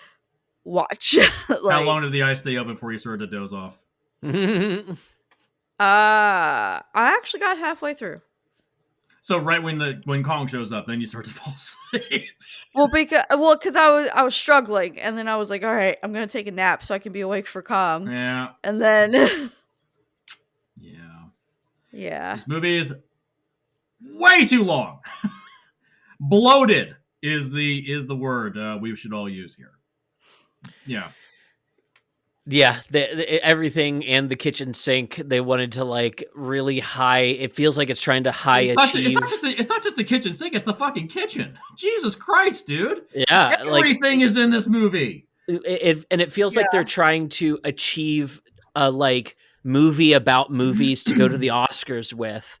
S2: Watch.
S1: How long did the eyes stay open before you started to doze off?
S2: I actually got halfway through.
S1: So right when Kong shows up, then you start to fall asleep.
S2: because I was struggling, and then I was like, all right, I'm gonna take a nap so I can be awake for Kong.
S1: Yeah.
S2: And then
S1: yeah. This movie is way too long. Bloated is the word we should all use here.
S3: Yeah, everything and the kitchen sink, they wanted to like really high. It feels like it's trying to achieve.
S1: It's not just the kitchen sink; it's the fucking kitchen. Jesus Christ, dude!
S3: Yeah,
S1: everything is in this movie.
S3: It feels like they're trying to achieve a like movie about movies to go to the Oscars with,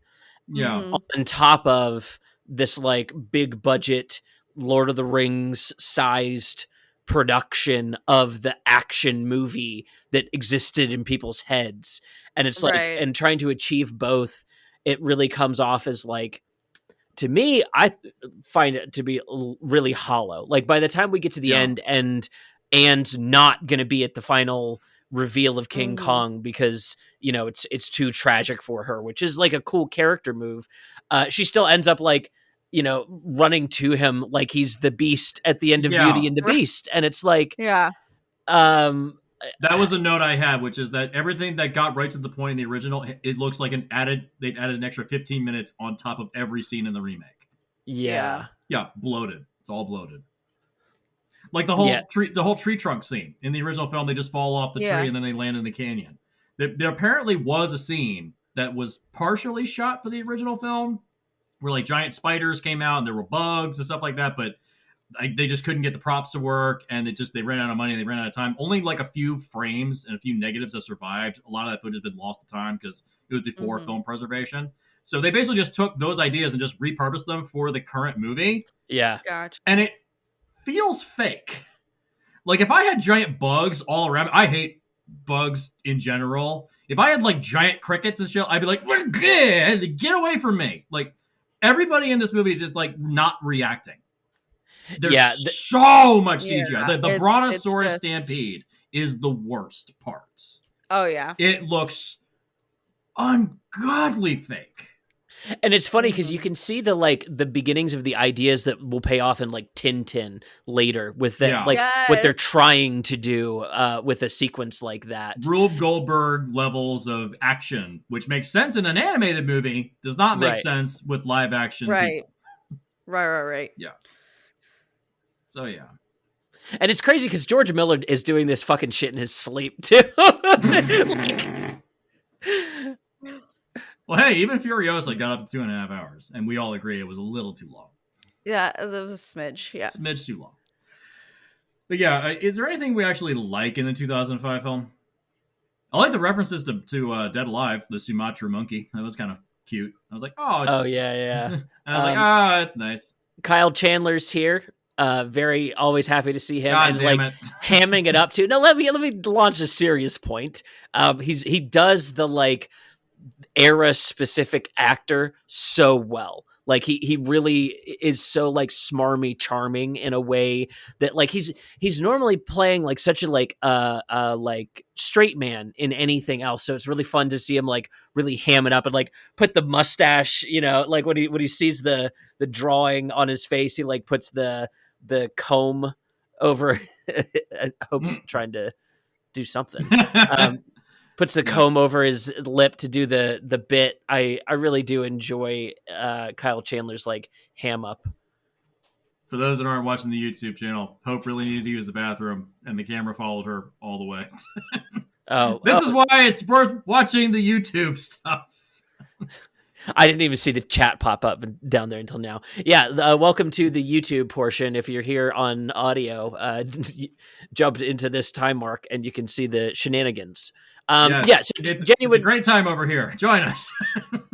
S1: Yeah.
S3: on top of this like big budget Lord of the Rings sized production of the action movie that existed in people's heads. And it's like,
S2: Right.
S3: and trying to achieve both, it really comes off as like, to me, find it to be really hollow. Like by the time we get to the
S1: Yeah.
S3: end, and not going to be at the final reveal of King
S2: Mhm.
S3: Kong because it's too tragic for her, which is like a cool character move. She still ends up like running to him like he's the Beast at the end of
S1: Yeah.
S3: Beauty and the Beast, and it's like
S2: Yeah.
S3: um
S1: That was a note I had, which is that everything that got right to the point in the original, it looks like they've added an extra 15 minutes on top of every scene in the remake.
S3: yeah.
S1: Yeah, bloated. It's all bloated. Like
S3: Yeah.
S1: the whole tree trunk scene in the original film, they just fall off the
S2: Yeah.
S1: tree and then they land in the canyon. There apparently was a scene that was partially shot for the original film, where like giant spiders came out and there were bugs and stuff like that, but they just couldn't get the props to work, and they ran out of money and they ran out of time. Only like a few frames and a few negatives have survived. A lot of that footage has been lost to time because it was before film preservation. So they basically just took those ideas and just repurposed them for the current movie.
S3: Yeah.
S2: Gotcha.
S1: And it feels fake. Like if I had giant bugs all around, I hate bugs in general. If I had like giant crickets and shit, I'd be like, get away from me. Like everybody in this movie is just like not reacting. There's so much CGI. The Brontosaurus
S2: just...
S1: Stampede is the worst part.
S2: Oh yeah.
S1: It looks ungodly fake.
S3: And it's funny because you can see the beginnings of the ideas that will pay off in like Tintin later with that, what they're trying to do with a sequence like that.
S1: Rube Goldberg levels of action, which makes sense in an animated movie, does not make sense with live action.
S2: Right.
S1: People.
S2: Right.
S1: Yeah. So yeah.
S3: And it's crazy because George Miller is doing this fucking shit in his sleep too.
S1: Well, hey, even Furiosa got up to 2.5 hours, and we all agree it was a little too long.
S2: Yeah, that was a smidge. Yeah,
S1: smidge too long. But yeah, is there anything we actually like in the 2005 film? I like the references to Dead Alive, the Sumatra monkey. That was kind of cute. I was like, oh,
S3: yeah.
S1: I was like, that's nice.
S3: Kyle Chandler's here. Very always happy to see him.
S1: God
S3: and
S1: damn
S3: like
S1: it.
S3: hamming it up to. No, let me launch a serious point. He does the like era specific actor so well. Like he really is so like smarmy charming in a way that like he's normally playing like such a like straight man in anything else. So it's really fun to see him like really ham it up and like put the mustache, like when he sees the drawing on his face, he like puts the comb over. Hope's trying to do something. Puts the comb over his lip to do the bit. I really do enjoy Kyle Chandler's like ham up.
S1: For those that aren't watching the YouTube channel, Hope really needed to use the bathroom, and the camera followed her all the way. This is why it's worth watching the YouTube stuff.
S3: I didn't even see the chat pop up down there until now. Yeah, welcome to the YouTube portion. If you're here on audio, jump into this time mark and you can see the shenanigans.
S1: Yes,
S3: so
S1: it's a great time over here. Join us.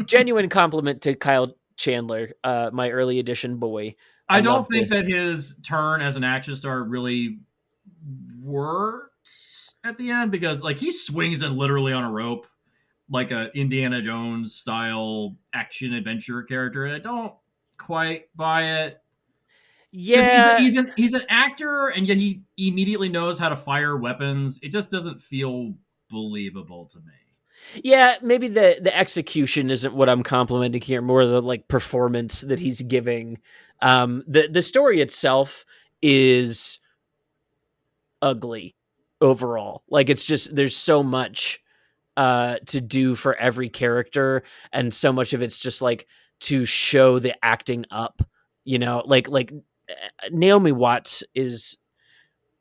S3: Genuine compliment to Kyle Chandler, my early edition boy.
S1: I don't think that his turn as an action star really worked at the end because like he swings in literally on a rope like a Indiana Jones style action adventure character, and I don't quite buy it.
S3: Yeah,
S1: he's an actor, and yet he immediately knows how to fire weapons. It just doesn't feel believable to me.
S3: Yeah, maybe the execution isn't what I'm complimenting here, more the like performance that he's giving. The story itself is ugly overall. Like it's just there's so much to do for every character, and so much of it's just like to show the acting up. Like Naomi Watts is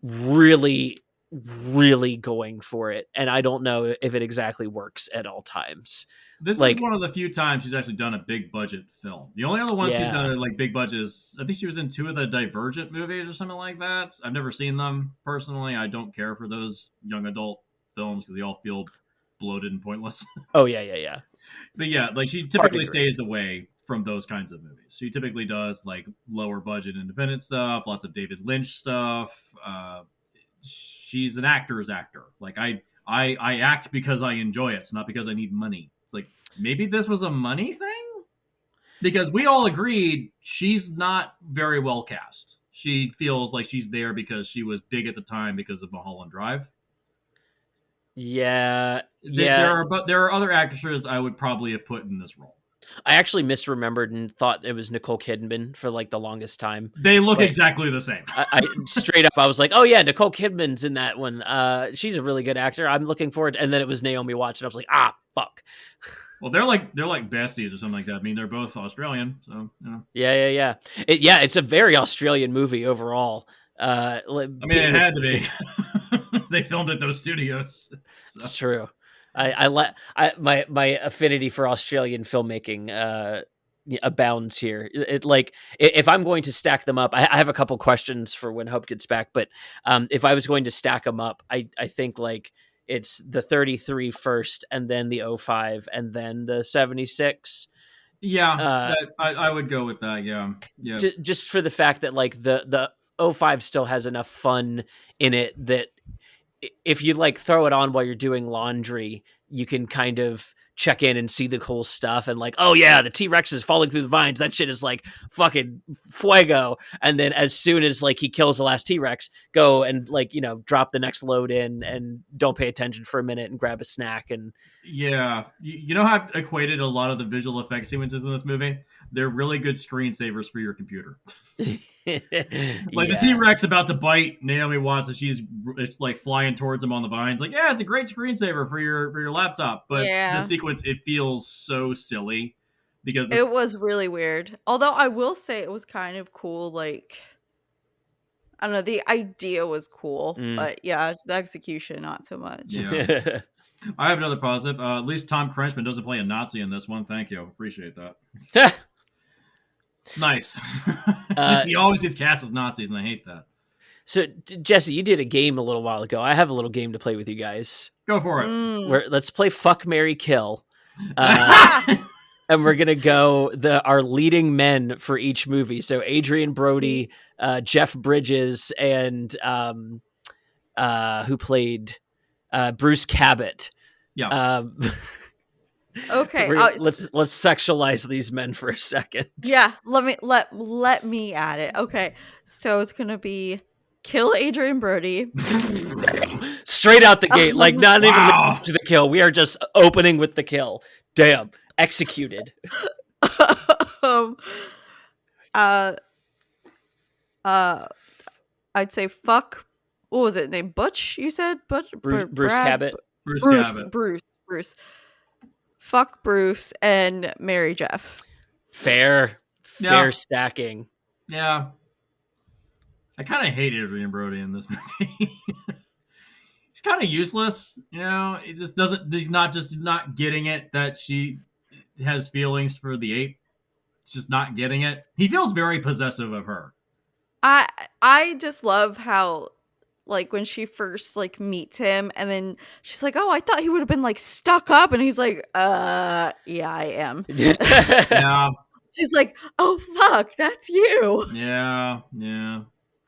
S3: really going for it, and I don't know if it exactly works at all times.
S1: This is one of the few times she's actually done a big budget film. The only other one she's done like big budget is I think she was in 2 of the Divergent movies or something like that. I've never seen them personally. I don't care for those young adult films because they all feel bloated and pointless.
S3: Oh yeah.
S1: But yeah, like she
S3: Hard to
S1: typically
S3: agree.
S1: stays away from those kinds of movies. She typically does like lower budget independent stuff, lots of David Lynch stuff. She's an actor's actor. Like I act because I enjoy it. It's not because I need money. It's like maybe this was a money thing because we all agreed she's not very well cast. She feels like she's there because she was big at the time because of Mulholland Drive.
S3: Yeah,
S1: There
S3: yeah.
S1: are but there are other actresses I would probably have put in this role.
S3: I actually misremembered and thought it was Nicole Kidman for like the longest time.
S1: They look
S3: But
S1: exactly the same.
S3: I straight up, I was like, oh yeah, Nicole Kidman's in that one. She's a really good actor. I'm looking forward to, and then it was Naomi Watts, and I was like, fuck.
S1: Well, they're like besties or something like that. I mean, they're both Australian, so you know.
S3: Yeah. It's a very Australian movie overall.
S1: I mean, it had to be. They filmed at those studios. So.
S3: It's true. My affinity for Australian filmmaking abounds here. Like if I'm going to stack them up, I have a couple questions for when Hope gets back. But if I was going to stack them up, I think like it's the 33 first, and then the 05, and then the 76.
S1: Yeah, I would go with that. Yeah.
S3: Just for the fact that like the 05 still has enough fun in it that if you like throw it on while you're doing laundry, you can kind of check in and see the cool stuff and like, oh yeah, the T-Rex is falling through the vines. That shit is like fucking fuego. And then as soon as like he kills the last T-Rex, go and like, drop the next load in and don't pay attention for a minute and grab a snack. And
S1: yeah, you know how I've equated a lot of the visual effects sequences in this movie? They're really good screensavers for your computer. Like the T-Rex about to bite Naomi Watts and it's like flying towards him on the vines. Like, yeah, it's a great screensaver for your laptop. But the sequence, it feels so silly because
S2: it was really weird. Although I will say it was kind of cool. Like, I don't know, the idea was cool, but yeah, the execution not so much.
S1: Yeah. I have another positive. At least Tom Crunchmen doesn't play a Nazi in this one. Thank you. Appreciate that. It's nice. He always gets cast as Nazis, and I hate that.
S3: So, Jesse, you did a game a little while ago. I have a little game to play with you guys.
S1: Go for it.
S3: Let's play Fuck, Marry, Kill. And we're going to go our leading men for each movie. So Adrian Brody, Jeff Bridges, and who played Bruce Cabot.
S1: Yeah.
S2: Okay,
S3: let's sexualize these men for a second.
S2: Yeah, let me add it. Okay, so it's gonna be kill Adrian Brody
S3: straight out the gate, like not even to the kill. We are just opening with the kill. Damn, executed.
S2: I'd say fuck. What was it named? Butch? You said Butch.
S3: Bruce Cabot.
S2: Bruce. Fuck Bruce and marry Jeff.
S3: Fair stacking.
S1: Yeah. I kind of hate Adrian Brody in this movie. He's kind of useless, He just doesn't. He's not getting it that she has feelings for the ape. He's just not getting it. He feels very possessive of her.
S2: I just love how, like, when she first like meets him, and then she's like, "Oh, I thought he would have been like stuck up," and he's like, yeah, I am."
S1: Yeah.
S2: She's like, "Oh fuck, that's you."
S1: Yeah.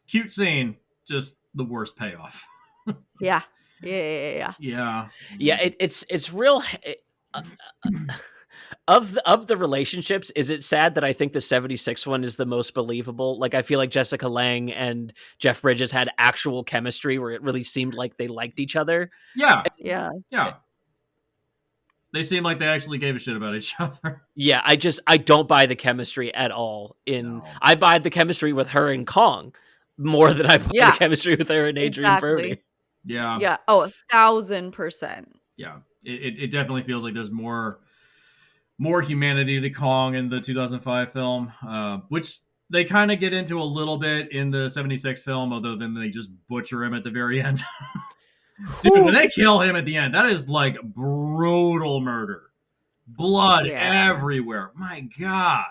S1: Cute scene, just the worst payoff.
S2: Yeah.
S3: Yeah. It's real. Of the relationships, is it sad that I think the 76 one is the most believable? Like, I feel like Jessica Lange and Jeff Bridges had actual chemistry where it really seemed like they liked each other.
S1: Yeah. They seem like they actually gave a shit about each other.
S3: Yeah, I don't buy the chemistry at all. I buy the chemistry with her and Kong more than I buy the chemistry with her and Adrian Brody.
S1: Yeah.
S2: Yeah. Oh, 1,000%.
S1: Yeah. It definitely feels like there's more humanity to Kong in the 2005 film, which they kind of get into a little bit in the 76 film, although then they just butcher him at the very end. Dude, when they kill him at the end, that is like brutal murder. Blood everywhere. My God.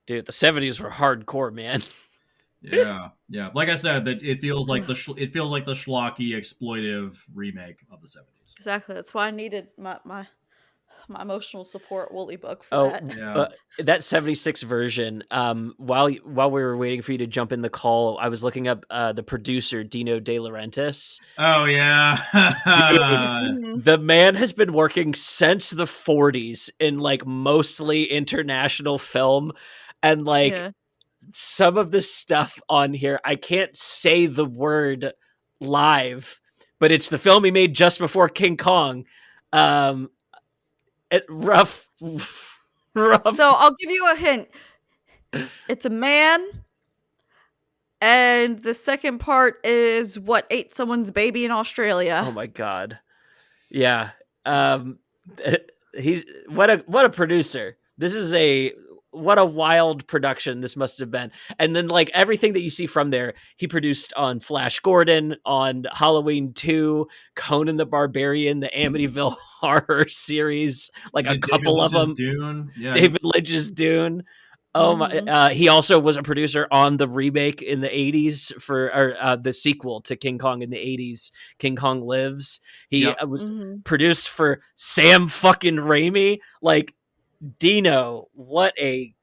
S3: Dude, the 70s were hardcore, man.
S1: Yeah. Like I said, that it feels like the schlocky exploitive remake of the 70s.
S2: Exactly. That's why I needed my My emotional support woolly book for
S3: Oh,
S2: that.
S1: Yeah.
S3: that 76 version. While we were waiting for you to jump in the call, I was looking up the producer Dino De Laurentiis.
S1: Oh yeah.
S3: Dude,
S2: Mhm.
S3: the man has been working since the 40s in like mostly international film, and like
S2: Yeah.
S3: some of the stuff on here, I can't say the word live, but it's the film he made just before King Kong. Um, rough, rough.
S2: So I'll give you a hint. It's a man, and the second part is what ate someone's baby in
S3: Oh
S2: Australia.
S3: my god. Yeah. Um he's what a producer. This is a what a wild production this must have been. And then like everything that you see from there, he produced on Flash Gordon, on Halloween 2, Conan the Barbarian, the Amityville horror series, like
S1: He
S3: a
S1: did David
S3: couple of
S1: Lynch's
S3: them.
S1: Dune. Yeah.
S3: David Lynch's Dune. Oh my!
S2: Mhm.
S3: He also was a producer on the remake in the '80s for, or the sequel to King Kong in the '80s, King Kong Lives. He
S1: Yep.
S3: was
S2: Mhm.
S3: produced for Sam fucking Raimi. Like Dino, what a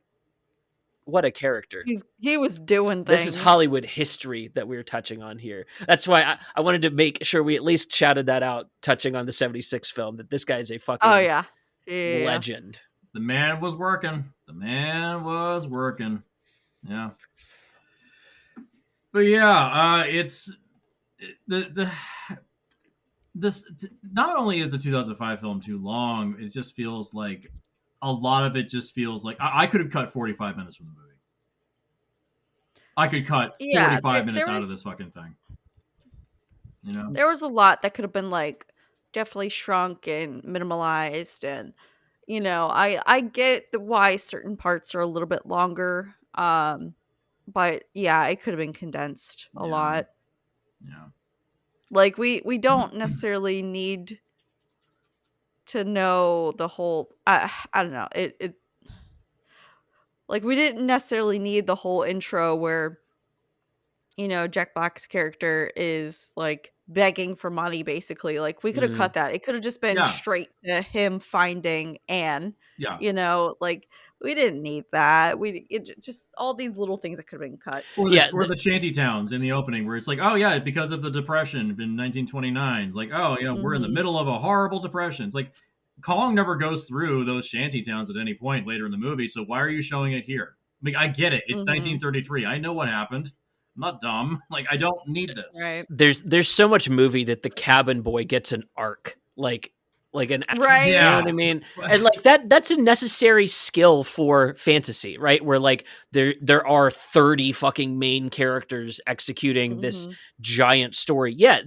S3: character!
S2: He was doing
S3: This is
S2: things.
S3: Hollywood history that we were touching on here. That's why I wanted to make sure we at least shouted that out, touching on the '76 film. That this guy is a
S2: Oh
S3: fucking
S2: yeah. Yeah.
S3: legend.
S1: The man was working. The man was working. Yeah. But yeah, it's the this not only is the 2005 film too long, it just feels like a lot of it just feels like I could have cut 45 minutes from the movie. I could cut
S2: Yeah,
S1: 45
S2: there
S1: minutes out of
S2: was
S1: this fucking thing. You know?
S2: there was a lot that could have been like definitely shrunk and minimalized, and I get why certain parts are a little bit longer. But yeah, it could have been condensed a
S1: Yeah.
S2: lot.
S1: Yeah.
S2: Like we don't necessarily need to know the whole I don't know. It like we didn't necessarily need the whole intro where Jack Black's character is like begging for money basically. Like we could have
S3: Mm.
S2: cut that. It could have just been
S1: Yeah.
S2: straight to him finding Anne.
S1: Yeah.
S2: Like we didn't need that. Just all these little things that could have been cut.
S3: Yeah,
S1: Or the shanty towns in the opening where it's like, oh yeah, because of the depression in 1929. It's like, oh, we're in the
S2: Mhm.
S1: middle of a horrible depression. It's like Kong never goes through those shanty towns at any point later in the movie, so why are you showing it here? Like, I get it. It's
S2: Mhm.
S1: 1933. I know what happened. I'm not dumb. Like, I don't need this.
S2: Right.
S3: there's so much movie that the cabin boy gets an arc, like an, you know
S2: Right.
S3: what I
S1: Yeah.
S3: mean? And like that's a necessary skill for fantasy, right? Where like there are 30 fucking main characters executing this
S2: Mhm.
S3: giant story. Yeah,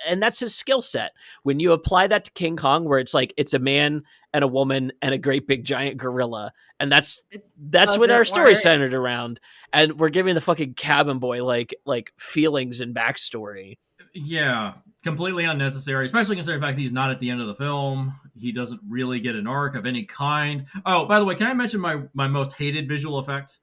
S3: and that's his skill set. When you apply that to King Kong, where it's like it's a man and a woman and a great big giant gorilla, and
S2: It
S3: that's what our
S2: doesn't
S3: story's
S2: work.
S3: centered around, and we're giving the fucking cabin boy like feelings and backstory.
S1: Yeah, completely unnecessary, especially considering the fact that he's not at the end of the film. He doesn't really get an arc of any kind. Oh, by the way, can I mention my most hated visual effect?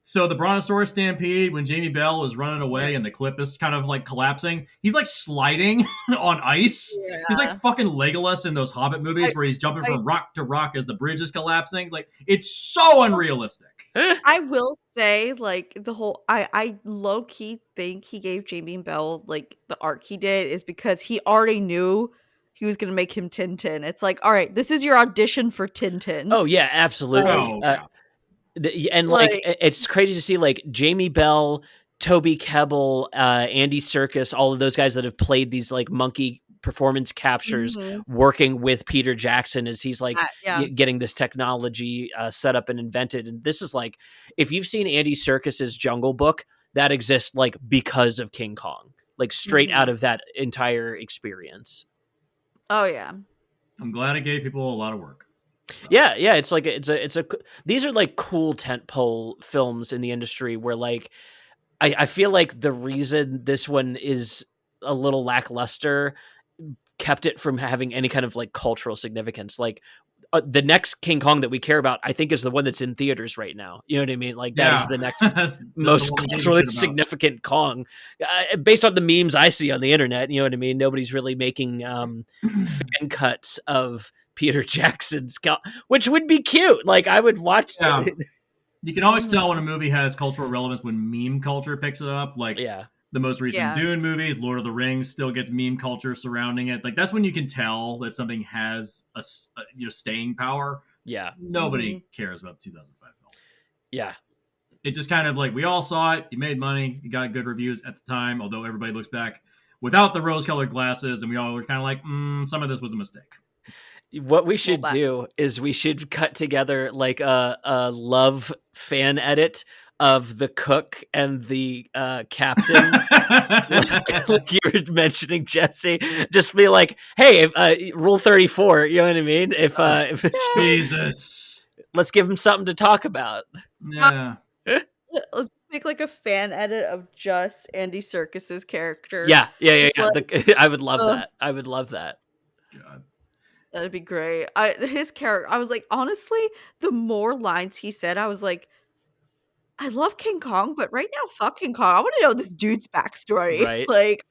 S1: So the Brontosaurus Stampede, when Jamie Bell was running
S2: Yeah.
S1: away and the cliff is kind of like collapsing, he's like sliding on ice. He's like
S2: Yeah.
S1: fucking Legolas in those Hobbit movies
S2: I
S1: where he's jumping
S2: I
S1: from rock to rock as the bridge is collapsing. It's like it's so unrealistic.
S2: I will say, like, the whole I low key think he gave Jamie Bell like the arc he did is because he already knew he was gonna make him Tintin. It's like, all right, this is your audition for Tintin.
S3: Oh yeah,
S2: Like,
S3: absolutely.
S1: Oh yeah,
S3: And like
S2: like,
S3: it's crazy to see like Jamie Bell, Toby Kebbell, Andy Serkis, all of those guys that have played these like monkey performance captures,
S2: mhm,
S3: working with Peter Jackson as he's like
S2: yeah.
S3: getting this technology set up and invented. And this is like, if you've seen Andy Serkis's Jungle Book, that exists like because of King Kong, like straight out
S2: Mhm.
S3: of that entire experience.
S2: Oh yeah.
S1: I'm glad it gave people a lot of work. So.
S3: Yeah, it's like these are like cool tentpole films in the industry where like I feel like the reason this one is a little lackluster kept it from having any kind of like cultural significance. Like the next King Kong that we care about, I think, is the one that's in theaters right now. You know what I mean? Like that is
S1: Yeah,
S3: the next
S1: that's the
S3: most
S1: one we gave a
S3: culturally
S1: shit about.
S3: significant Kong, based on the memes I see on the internet. You know what I mean? Nobody's really making fan cuts of Peter Jackson's Kong, which would be cute. Like I would watch.
S1: Yeah. You can always tell when a
S2: Mhm.
S1: movie has cultural relevance when meme culture picks it up. Like
S3: Yeah,
S1: the most recent
S2: Yeah.
S1: Dune movies, Lord of the Rings still gets meme culture surrounding it. Like that's when you can tell that something has a staying power.
S3: yeah,
S1: Nobody cares about the 2005 film.
S3: yeah.
S1: It's just kind of like we all saw it. You made money. You got good reviews at the time. Although everybody looks back without the rose-colored glasses, and we all were kind of like, some of this was a mistake.
S3: What we should
S2: Well,
S3: do is we should cut together like a love fan edit of the cook and the captain. Like you were mentioning, Jesse, just be like, "Hey, Rule 34." You know what I mean? If
S1: Jesus.
S3: let's give him something to talk about.
S1: Yeah.
S2: Let's make like a fan edit of just Andy Serkis's character.
S3: Yeah.
S2: Just like,
S3: I would love
S2: uh,
S3: that. I would love that.
S1: God.
S2: that'd be great. His character, I was like, honestly, the more lines he said, I was like, I love King Kong, but right now, fuck King Kong. I want to know this dude's backstory.
S3: Right.
S2: Like,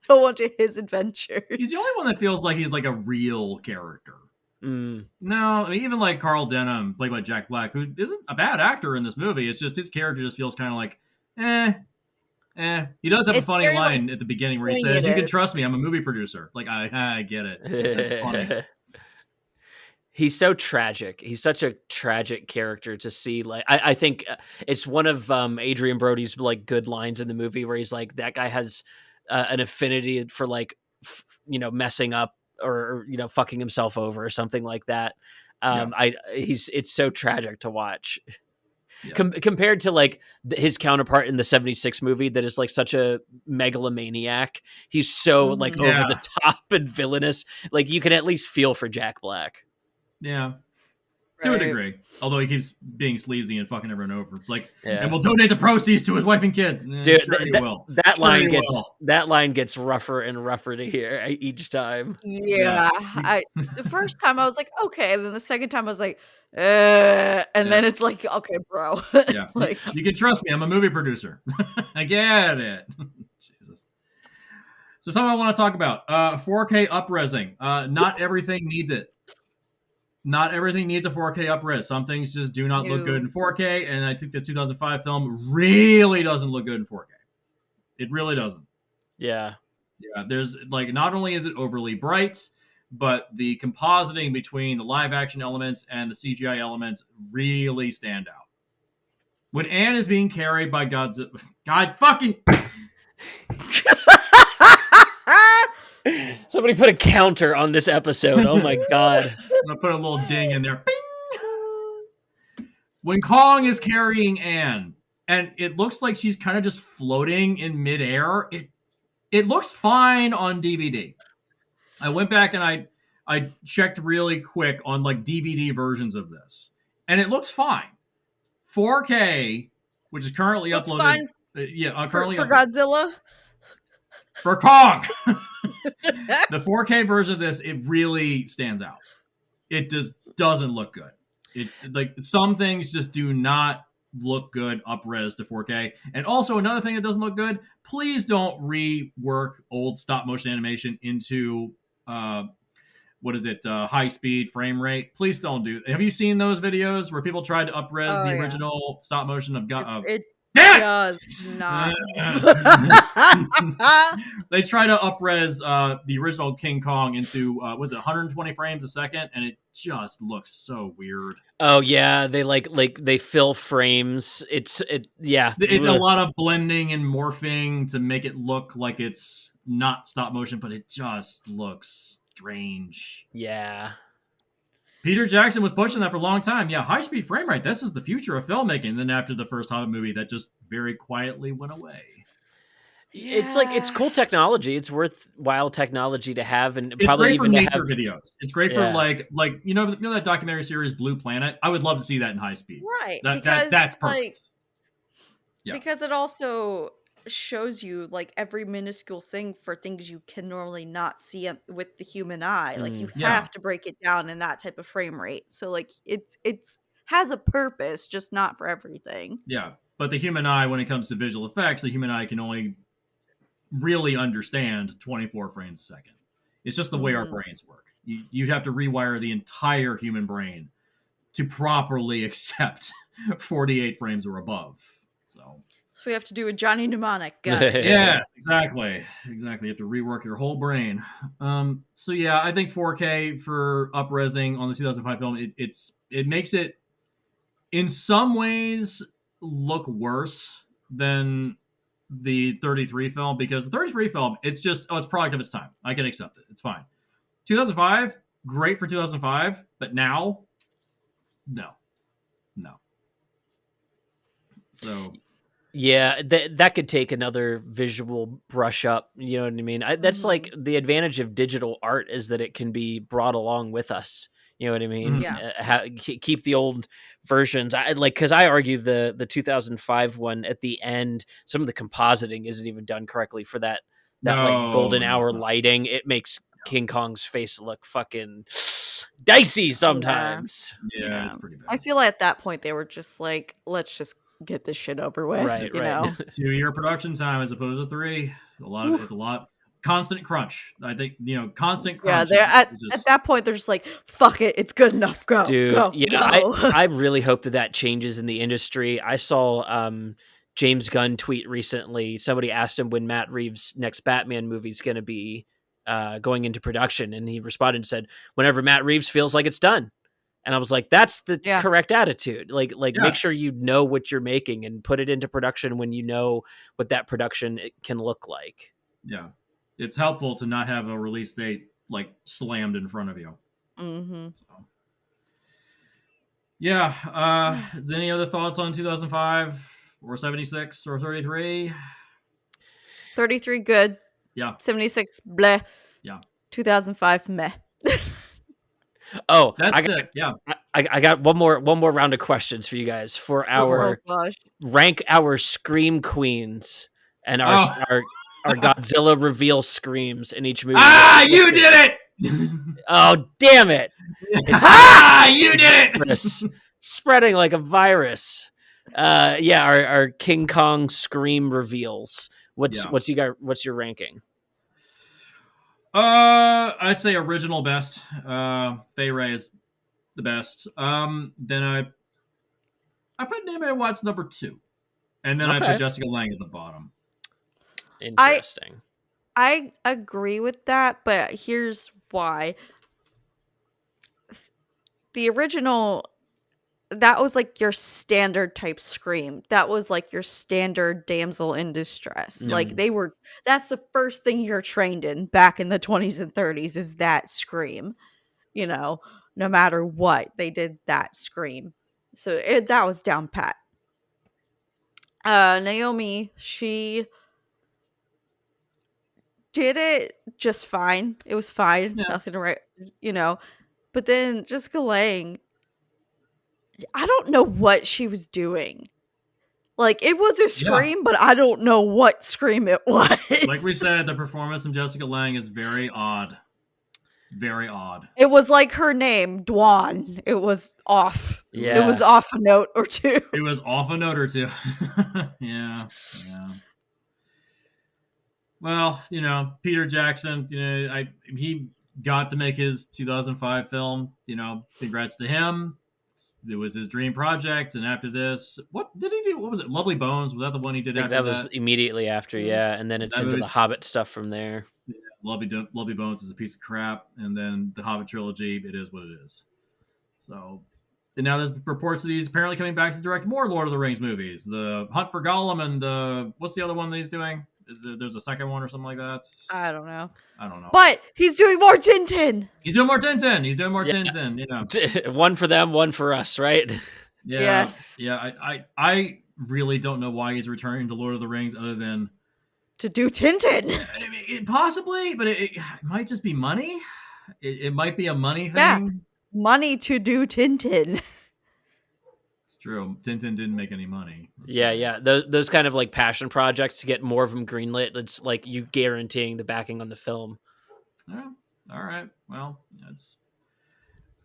S2: I don't want to his adventures.
S1: He's the only one that feels like he's like a real character.
S3: Mm.
S1: No, I mean, even like Carl Denham, played by Jack Black, who isn't a bad actor in this movie. It's just his character just feels kind of like, He does have a
S2: It's
S1: funny
S2: very, like,
S1: line at the beginning where he
S2: poignant.
S1: says, "You can trust me. I'm a movie producer." Like, I get it. That's funny.
S3: He's so tragic. He's such a tragic character to see. Like, I think it's one of Adrian Brody's like good lines in the movie where he's like, that guy has an affinity for like, messing up or fucking himself over or something like that. It's so tragic to watch.
S1: Yeah.
S3: Compared to like his counterpart in the 76 movie that is like such a megalomaniac. He's so like over the top and villainous. Like you can at least feel for Jack Black.
S1: Yeah. To a
S2: Right.
S1: degree. Although he keeps being sleazy and fucking everyone over. It's like,
S3: Yeah.
S1: and we'll donate the proceeds to his wife and kids.
S3: Dude,
S1: Sure you will.
S3: That
S1: Sure
S3: line
S1: you
S3: gets
S1: will.
S3: that line gets rougher and rougher to hear each time.
S2: Yeah. The first time I was like, okay. And then the second time I was like, and then it's like, okay, bro.
S1: Yeah.
S2: Like,
S1: You can trust me. I'm a movie producer. I get it. Jesus. So something I want to talk about. 4K up-resing. Not everything needs it. Not everything needs a 4K upres. Some things just do not look good in 4K, and I think this 2005 film really doesn't look good in 4K. It really doesn't.
S3: Yeah.
S1: Yeah, there's like, not only is it overly bright, but the compositing between the live action elements and the CGI elements really stand out. When Anne is being carried by Godzilla, God fucking.
S3: Somebody put a counter on this episode. Oh my god.
S1: I'm gonna put a little ding in there. Bing! When Kong is carrying Anne, and it looks like she's kind of just floating in midair, it looks fine on DVD. I went back and I checked really quick on like DVD versions of this, and it looks fine. 4K, which is currently
S2: looks
S1: uploaded.
S2: fine
S1: Currently
S2: for Godzilla.
S1: for Kong. The 4K version of this, it really stands out. It just doesn't look good. It like some things just do not look good up-res to 4K. And also another thing that doesn't look good, please don't rework old stop motion animation into high speed frame rate. Please don't do. Have you seen those videos where people tried to up-res the original stop motion of
S2: It
S1: Damn it!
S2: does not.
S1: They try to up-res the original King Kong into was it 120 frames a second, and it just looks so weird.
S3: Oh yeah, they like they fill frames. It's a
S1: lot of blending and morphing to make it look like it's not stop motion, but it just looks strange.
S3: Yeah.
S1: Peter Jackson was pushing that for a long time. Yeah, high-speed frame rate. This is the future of filmmaking. And then after the first Hobbit movie, that just very quietly went away.
S3: It's like it's cool technology. It's worthwhile technology to have, and
S1: it's
S3: probably
S1: great
S3: even
S1: for
S3: to
S1: nature
S3: have
S1: videos. It's great for like you know that documentary series Blue Planet. I would love to see that in high speed.
S2: Right.
S1: That's perfect.
S2: Because it also shows you like every minuscule thing for things you can normally not see with the human eye. Like you
S1: Yeah,
S2: have to break it down in that type of frame rate. So like it's has a purpose, just not for everything.
S1: yeah. But the human eye, when it comes to visual effects, the human eye can only really understand 24 frames a second. It's just the way our
S2: Mhm.
S1: brains work. You'd have to rewire the entire human brain to properly accept 48 frames or above. So,
S2: So we have to do a Johnny Mnemonic. Got it.
S1: yes, exactly. Exactly. You have to rework your whole brain. So yeah, I think 4K for upresing on the 2005 film, it makes it in some ways look worse than the 33 film, because the 33 film, it's just, it's product of its time. I can accept it. It's fine. 2005, great for 2005, but now, no, no. So
S3: Yeah, that could take another visual brush up. You know what I mean? That's like the advantage of digital art, is that it can be brought along with us. You know what I mean?
S2: Yeah.
S3: Keep the old versions. I like, because I argue the 2005 one at the end, some of the compositing isn't even done correctly for that like golden
S1: no, it's
S3: hour
S1: not.
S3: lighting. It makes King Kong's face look fucking dicey sometimes.
S1: Yeah, it's pretty
S2: I
S1: bad.
S2: feel like at that point they were just like, let's just get this shit over with,
S3: Right,
S2: you
S3: right.
S2: know.
S1: 2 year production time as opposed to 3. It's a lot. Constant crunch. I think, constant
S2: Yeah,
S1: crunch
S2: they're at
S1: just
S2: that point they're just like, fuck it, it's good enough. Go,
S3: Dude,
S2: go,
S3: yeah,
S2: go.
S3: I really hope that changes in the industry. I saw James Gunn tweet recently. Somebody asked him when Matt Reeves' next Batman movie is going to be going into production, and he responded and said, "Whenever Matt Reeves feels like it's done." And I was like, "That's the
S2: Yeah.
S3: correct attitude. Like, make sure
S1: yes.
S3: you know what you're making and put it into production when you know what that production can look like."
S1: Yeah. It's helpful to not have a release date like slammed in front of you.
S2: Mm-hmm.
S1: So yeah. Is any other thoughts on 2005 or 76 or 33?
S2: 33 good,
S1: Yeah.
S2: 76 bleh,
S1: Yeah.
S2: 2005 meh.
S3: Oh,
S1: That's it. Yeah.
S3: I got one more round of questions for you guys for
S2: Oh
S3: our
S2: gosh.
S3: rank our scream queens and
S1: Oh.
S3: our Godzilla reveal screams in each movie.
S1: You did it.
S3: Oh, damn it!
S1: You did it.
S3: Virus spreading like a virus. Yeah, our King Kong scream reveals. What's your ranking?
S1: I'd say original best. Fay Ray is the best. Then I put Naomi Watts number 2, and then I put
S3: Okay,
S1: Jessica Lange at the bottom.
S3: interesting.
S2: I agree with that, but here's why. The original, that was like your standard type scream. That was like your standard damsel in distress. Like that's the first thing you're trained in back in the 20s and 30s is that scream. You know, no matter what, they did that scream. So that was down pat. Naomi, she did it just fine. It was fine.
S1: Yeah.
S2: Nothing to write, you know. But then Jessica Lange, I don't know what she was doing. Like, it was a
S1: Yeah.
S2: scream, but I don't know what scream it was.
S1: Like we said, the performance from Jessica Lange is very odd. It's very odd.
S2: It was like her name, Dwan. It was off.
S3: Yeah.
S2: It was off a note or two.
S1: It was off a note or two. Yeah. Well, Peter Jackson, he got to make his 2005 film. Congrats to him. It was his dream project, and after this, what did he do? What was it? Lovely Bones, was that the one he did
S3: I think
S1: after
S3: that was immediately after, yeah, and then it's
S1: That
S3: into the
S1: movie's-
S3: Hobbit stuff from there.
S1: Lovely Bones is a piece of crap, and then the Hobbit trilogy, it is what it is. So, and now there's reports that he's apparently coming back to direct more Lord of the Rings movies. The Hunt for Gollum and what's the other one that he's doing? There's a second one or something like that?
S2: I don't know.
S1: But
S2: he's doing more Tintin.
S1: He's doing more Tintin.
S3: One for them, one for us, right?
S1: Yeah.
S2: Yes.
S1: Yeah. I really don't know why he's returning to Lord of the Rings other than
S2: to do Tintin.
S1: Possibly, but it might just be money. It might be a money thing.
S2: Yeah. Money to do Tintin.
S1: It's true. Tintin didn't make any money.
S3: Yeah,
S1: right.
S3: yeah. Those kind of like passion projects to get more of them greenlit. It's like you guaranteeing the backing on the film.
S1: Yeah. All right. Well, it's.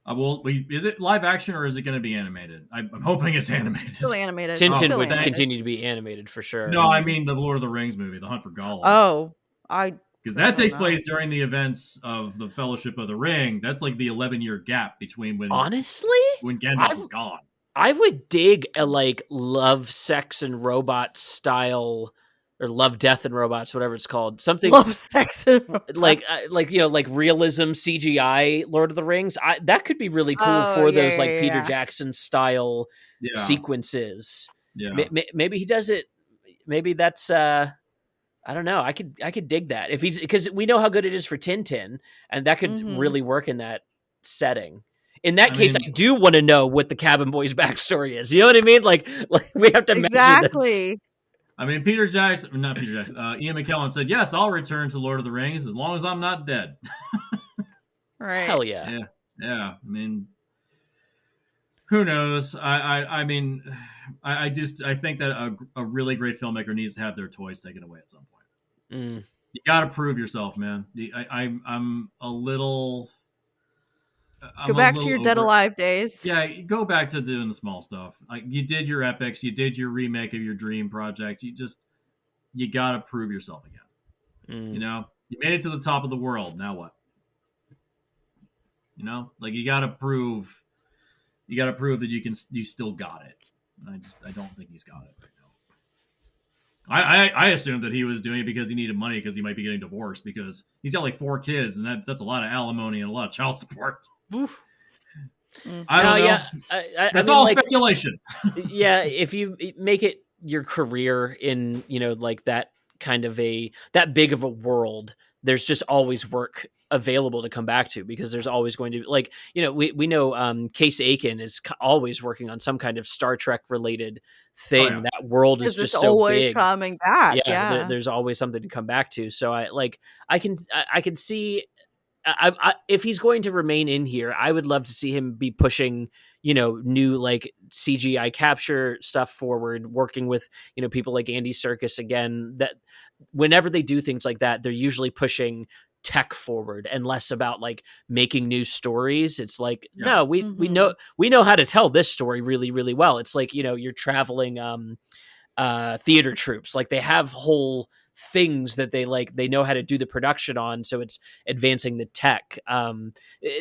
S1: Is it live action or is it going to be animated? I'm hoping it's animated.
S2: Still animated.
S3: Tintin
S2: Still
S3: would
S2: animated.
S3: continue to be animated for sure.
S1: No, I mean the Lord of the Rings movie, The Hunt for Gollum.
S2: Oh,
S1: because that takes place during the events of the Fellowship of the Ring. That's like the 11-year gap between when Gandalf was gone.
S3: I would dig a like love, sex, and robots style, or love, death, and robots, whatever it's called. Something
S2: love, sex, and robots.
S3: like like realism CGI Lord of the Rings. That could be really cool for those like Peter Jackson style sequences.
S1: Yeah.
S3: Maybe he does it. Maybe that's I don't know. I could dig that if he's, because we know how good it is for Tintin, and that could really work in that setting. In that case, I do want to know what the Cabin Boy's backstory is. You know what I mean? Like we have to measure this.
S1: I mean, Ian McKellen said, "Yes, I'll return to Lord of the Rings as long as I'm not dead."
S2: Right?
S3: Hell yeah.
S1: Yeah. I mean, who knows? I mean, I think that a really great filmmaker needs to have their toys taken away at some point. You got to prove yourself, man. I'm a little.
S2: Go back to your Dead Alive days.
S1: Yeah, go back to doing the small stuff. Like you did your epics, you did your remake of your dream project. You got to prove yourself again. You know, you made it to the top of the world. Now what? You know, like you got to prove that you still got it. And I don't think he's got it right now. I assumed that he was doing it because he needed money because he might be getting divorced because he's got like 4 kids and that's a lot of alimony and a lot of child support.
S3: Oof.
S1: I don't know.
S3: Yeah,
S1: that's all speculation.
S3: Yeah, if you make it your career in, like that kind of that big of a world, there's just always work available to come back to because there's always going to we know Case Aiken is always working on some kind of Star Trek related thing. Oh, yeah. That world is just so
S2: always
S3: big.
S2: Coming back. Yeah.
S3: There's always something to come back to. So I can see. If he's going to remain in here, I would love to see him be pushing, new like CGI capture stuff forward, working with, people like Andy Serkis again, that whenever they do things like that, they're usually pushing tech forward and less about like making new stories. It's like, no, we know how to tell this story really, really well. It's like, you're traveling theater troupes. Like they have whole things that they know how to do the production on, so it's advancing the tech.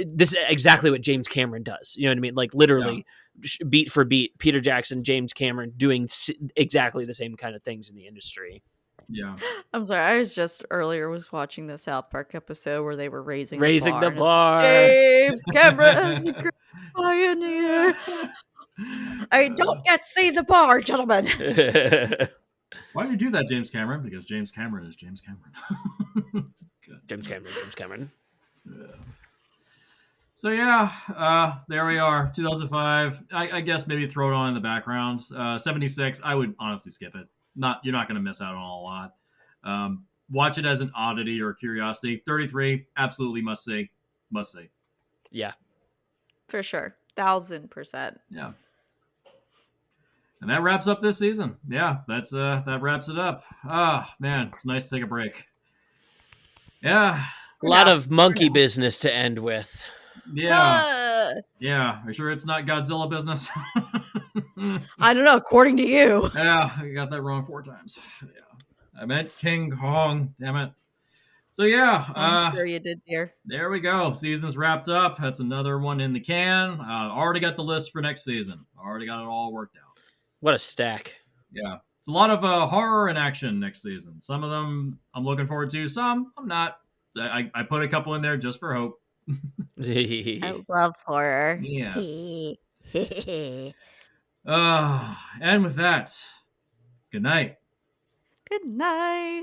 S3: This is exactly what James Cameron does. You know what I mean? Like literally beat for beat, Peter Jackson, James Cameron doing exactly the same kind of things in the industry.
S1: Yeah.
S2: I'm sorry. I was just earlier was watching the South Park episode where they were raising
S3: the bar.
S2: James Cameron, the great pioneer. I don't yet see the bar, gentlemen.
S1: Why do you do that, James Cameron? Because James Cameron is James Cameron.
S3: James Cameron.
S1: Yeah. So there we are. 2005. I guess maybe throw it on in the background. 76. I would honestly skip it. You're not going to miss out on a lot. Watch it as an oddity or a curiosity. 33. Absolutely must see.
S2: Yeah, for sure. 1000%.
S1: Yeah. And that wraps up this season. Yeah, that wraps it up. Man, it's nice to take a break. Yeah.
S3: A lot of monkey business to end with.
S1: Yeah. Yeah. Are you sure it's not Godzilla business?
S2: I don't know, according to you.
S1: Yeah, I got that wrong 4 times. Yeah. I meant King Kong. Damn it. So yeah.
S2: I'm sure you did, dear.
S1: There we go. Season's wrapped up. That's another one in the can. Already got the list for next season. Already got it all worked out.
S3: What a stack.
S1: Yeah. It's a lot of horror and action next season. Some of them I'm looking forward to. Some I'm not. I put a couple in there just for hope.
S2: I love horror.
S1: Yes. And with that, good night.
S2: Good night.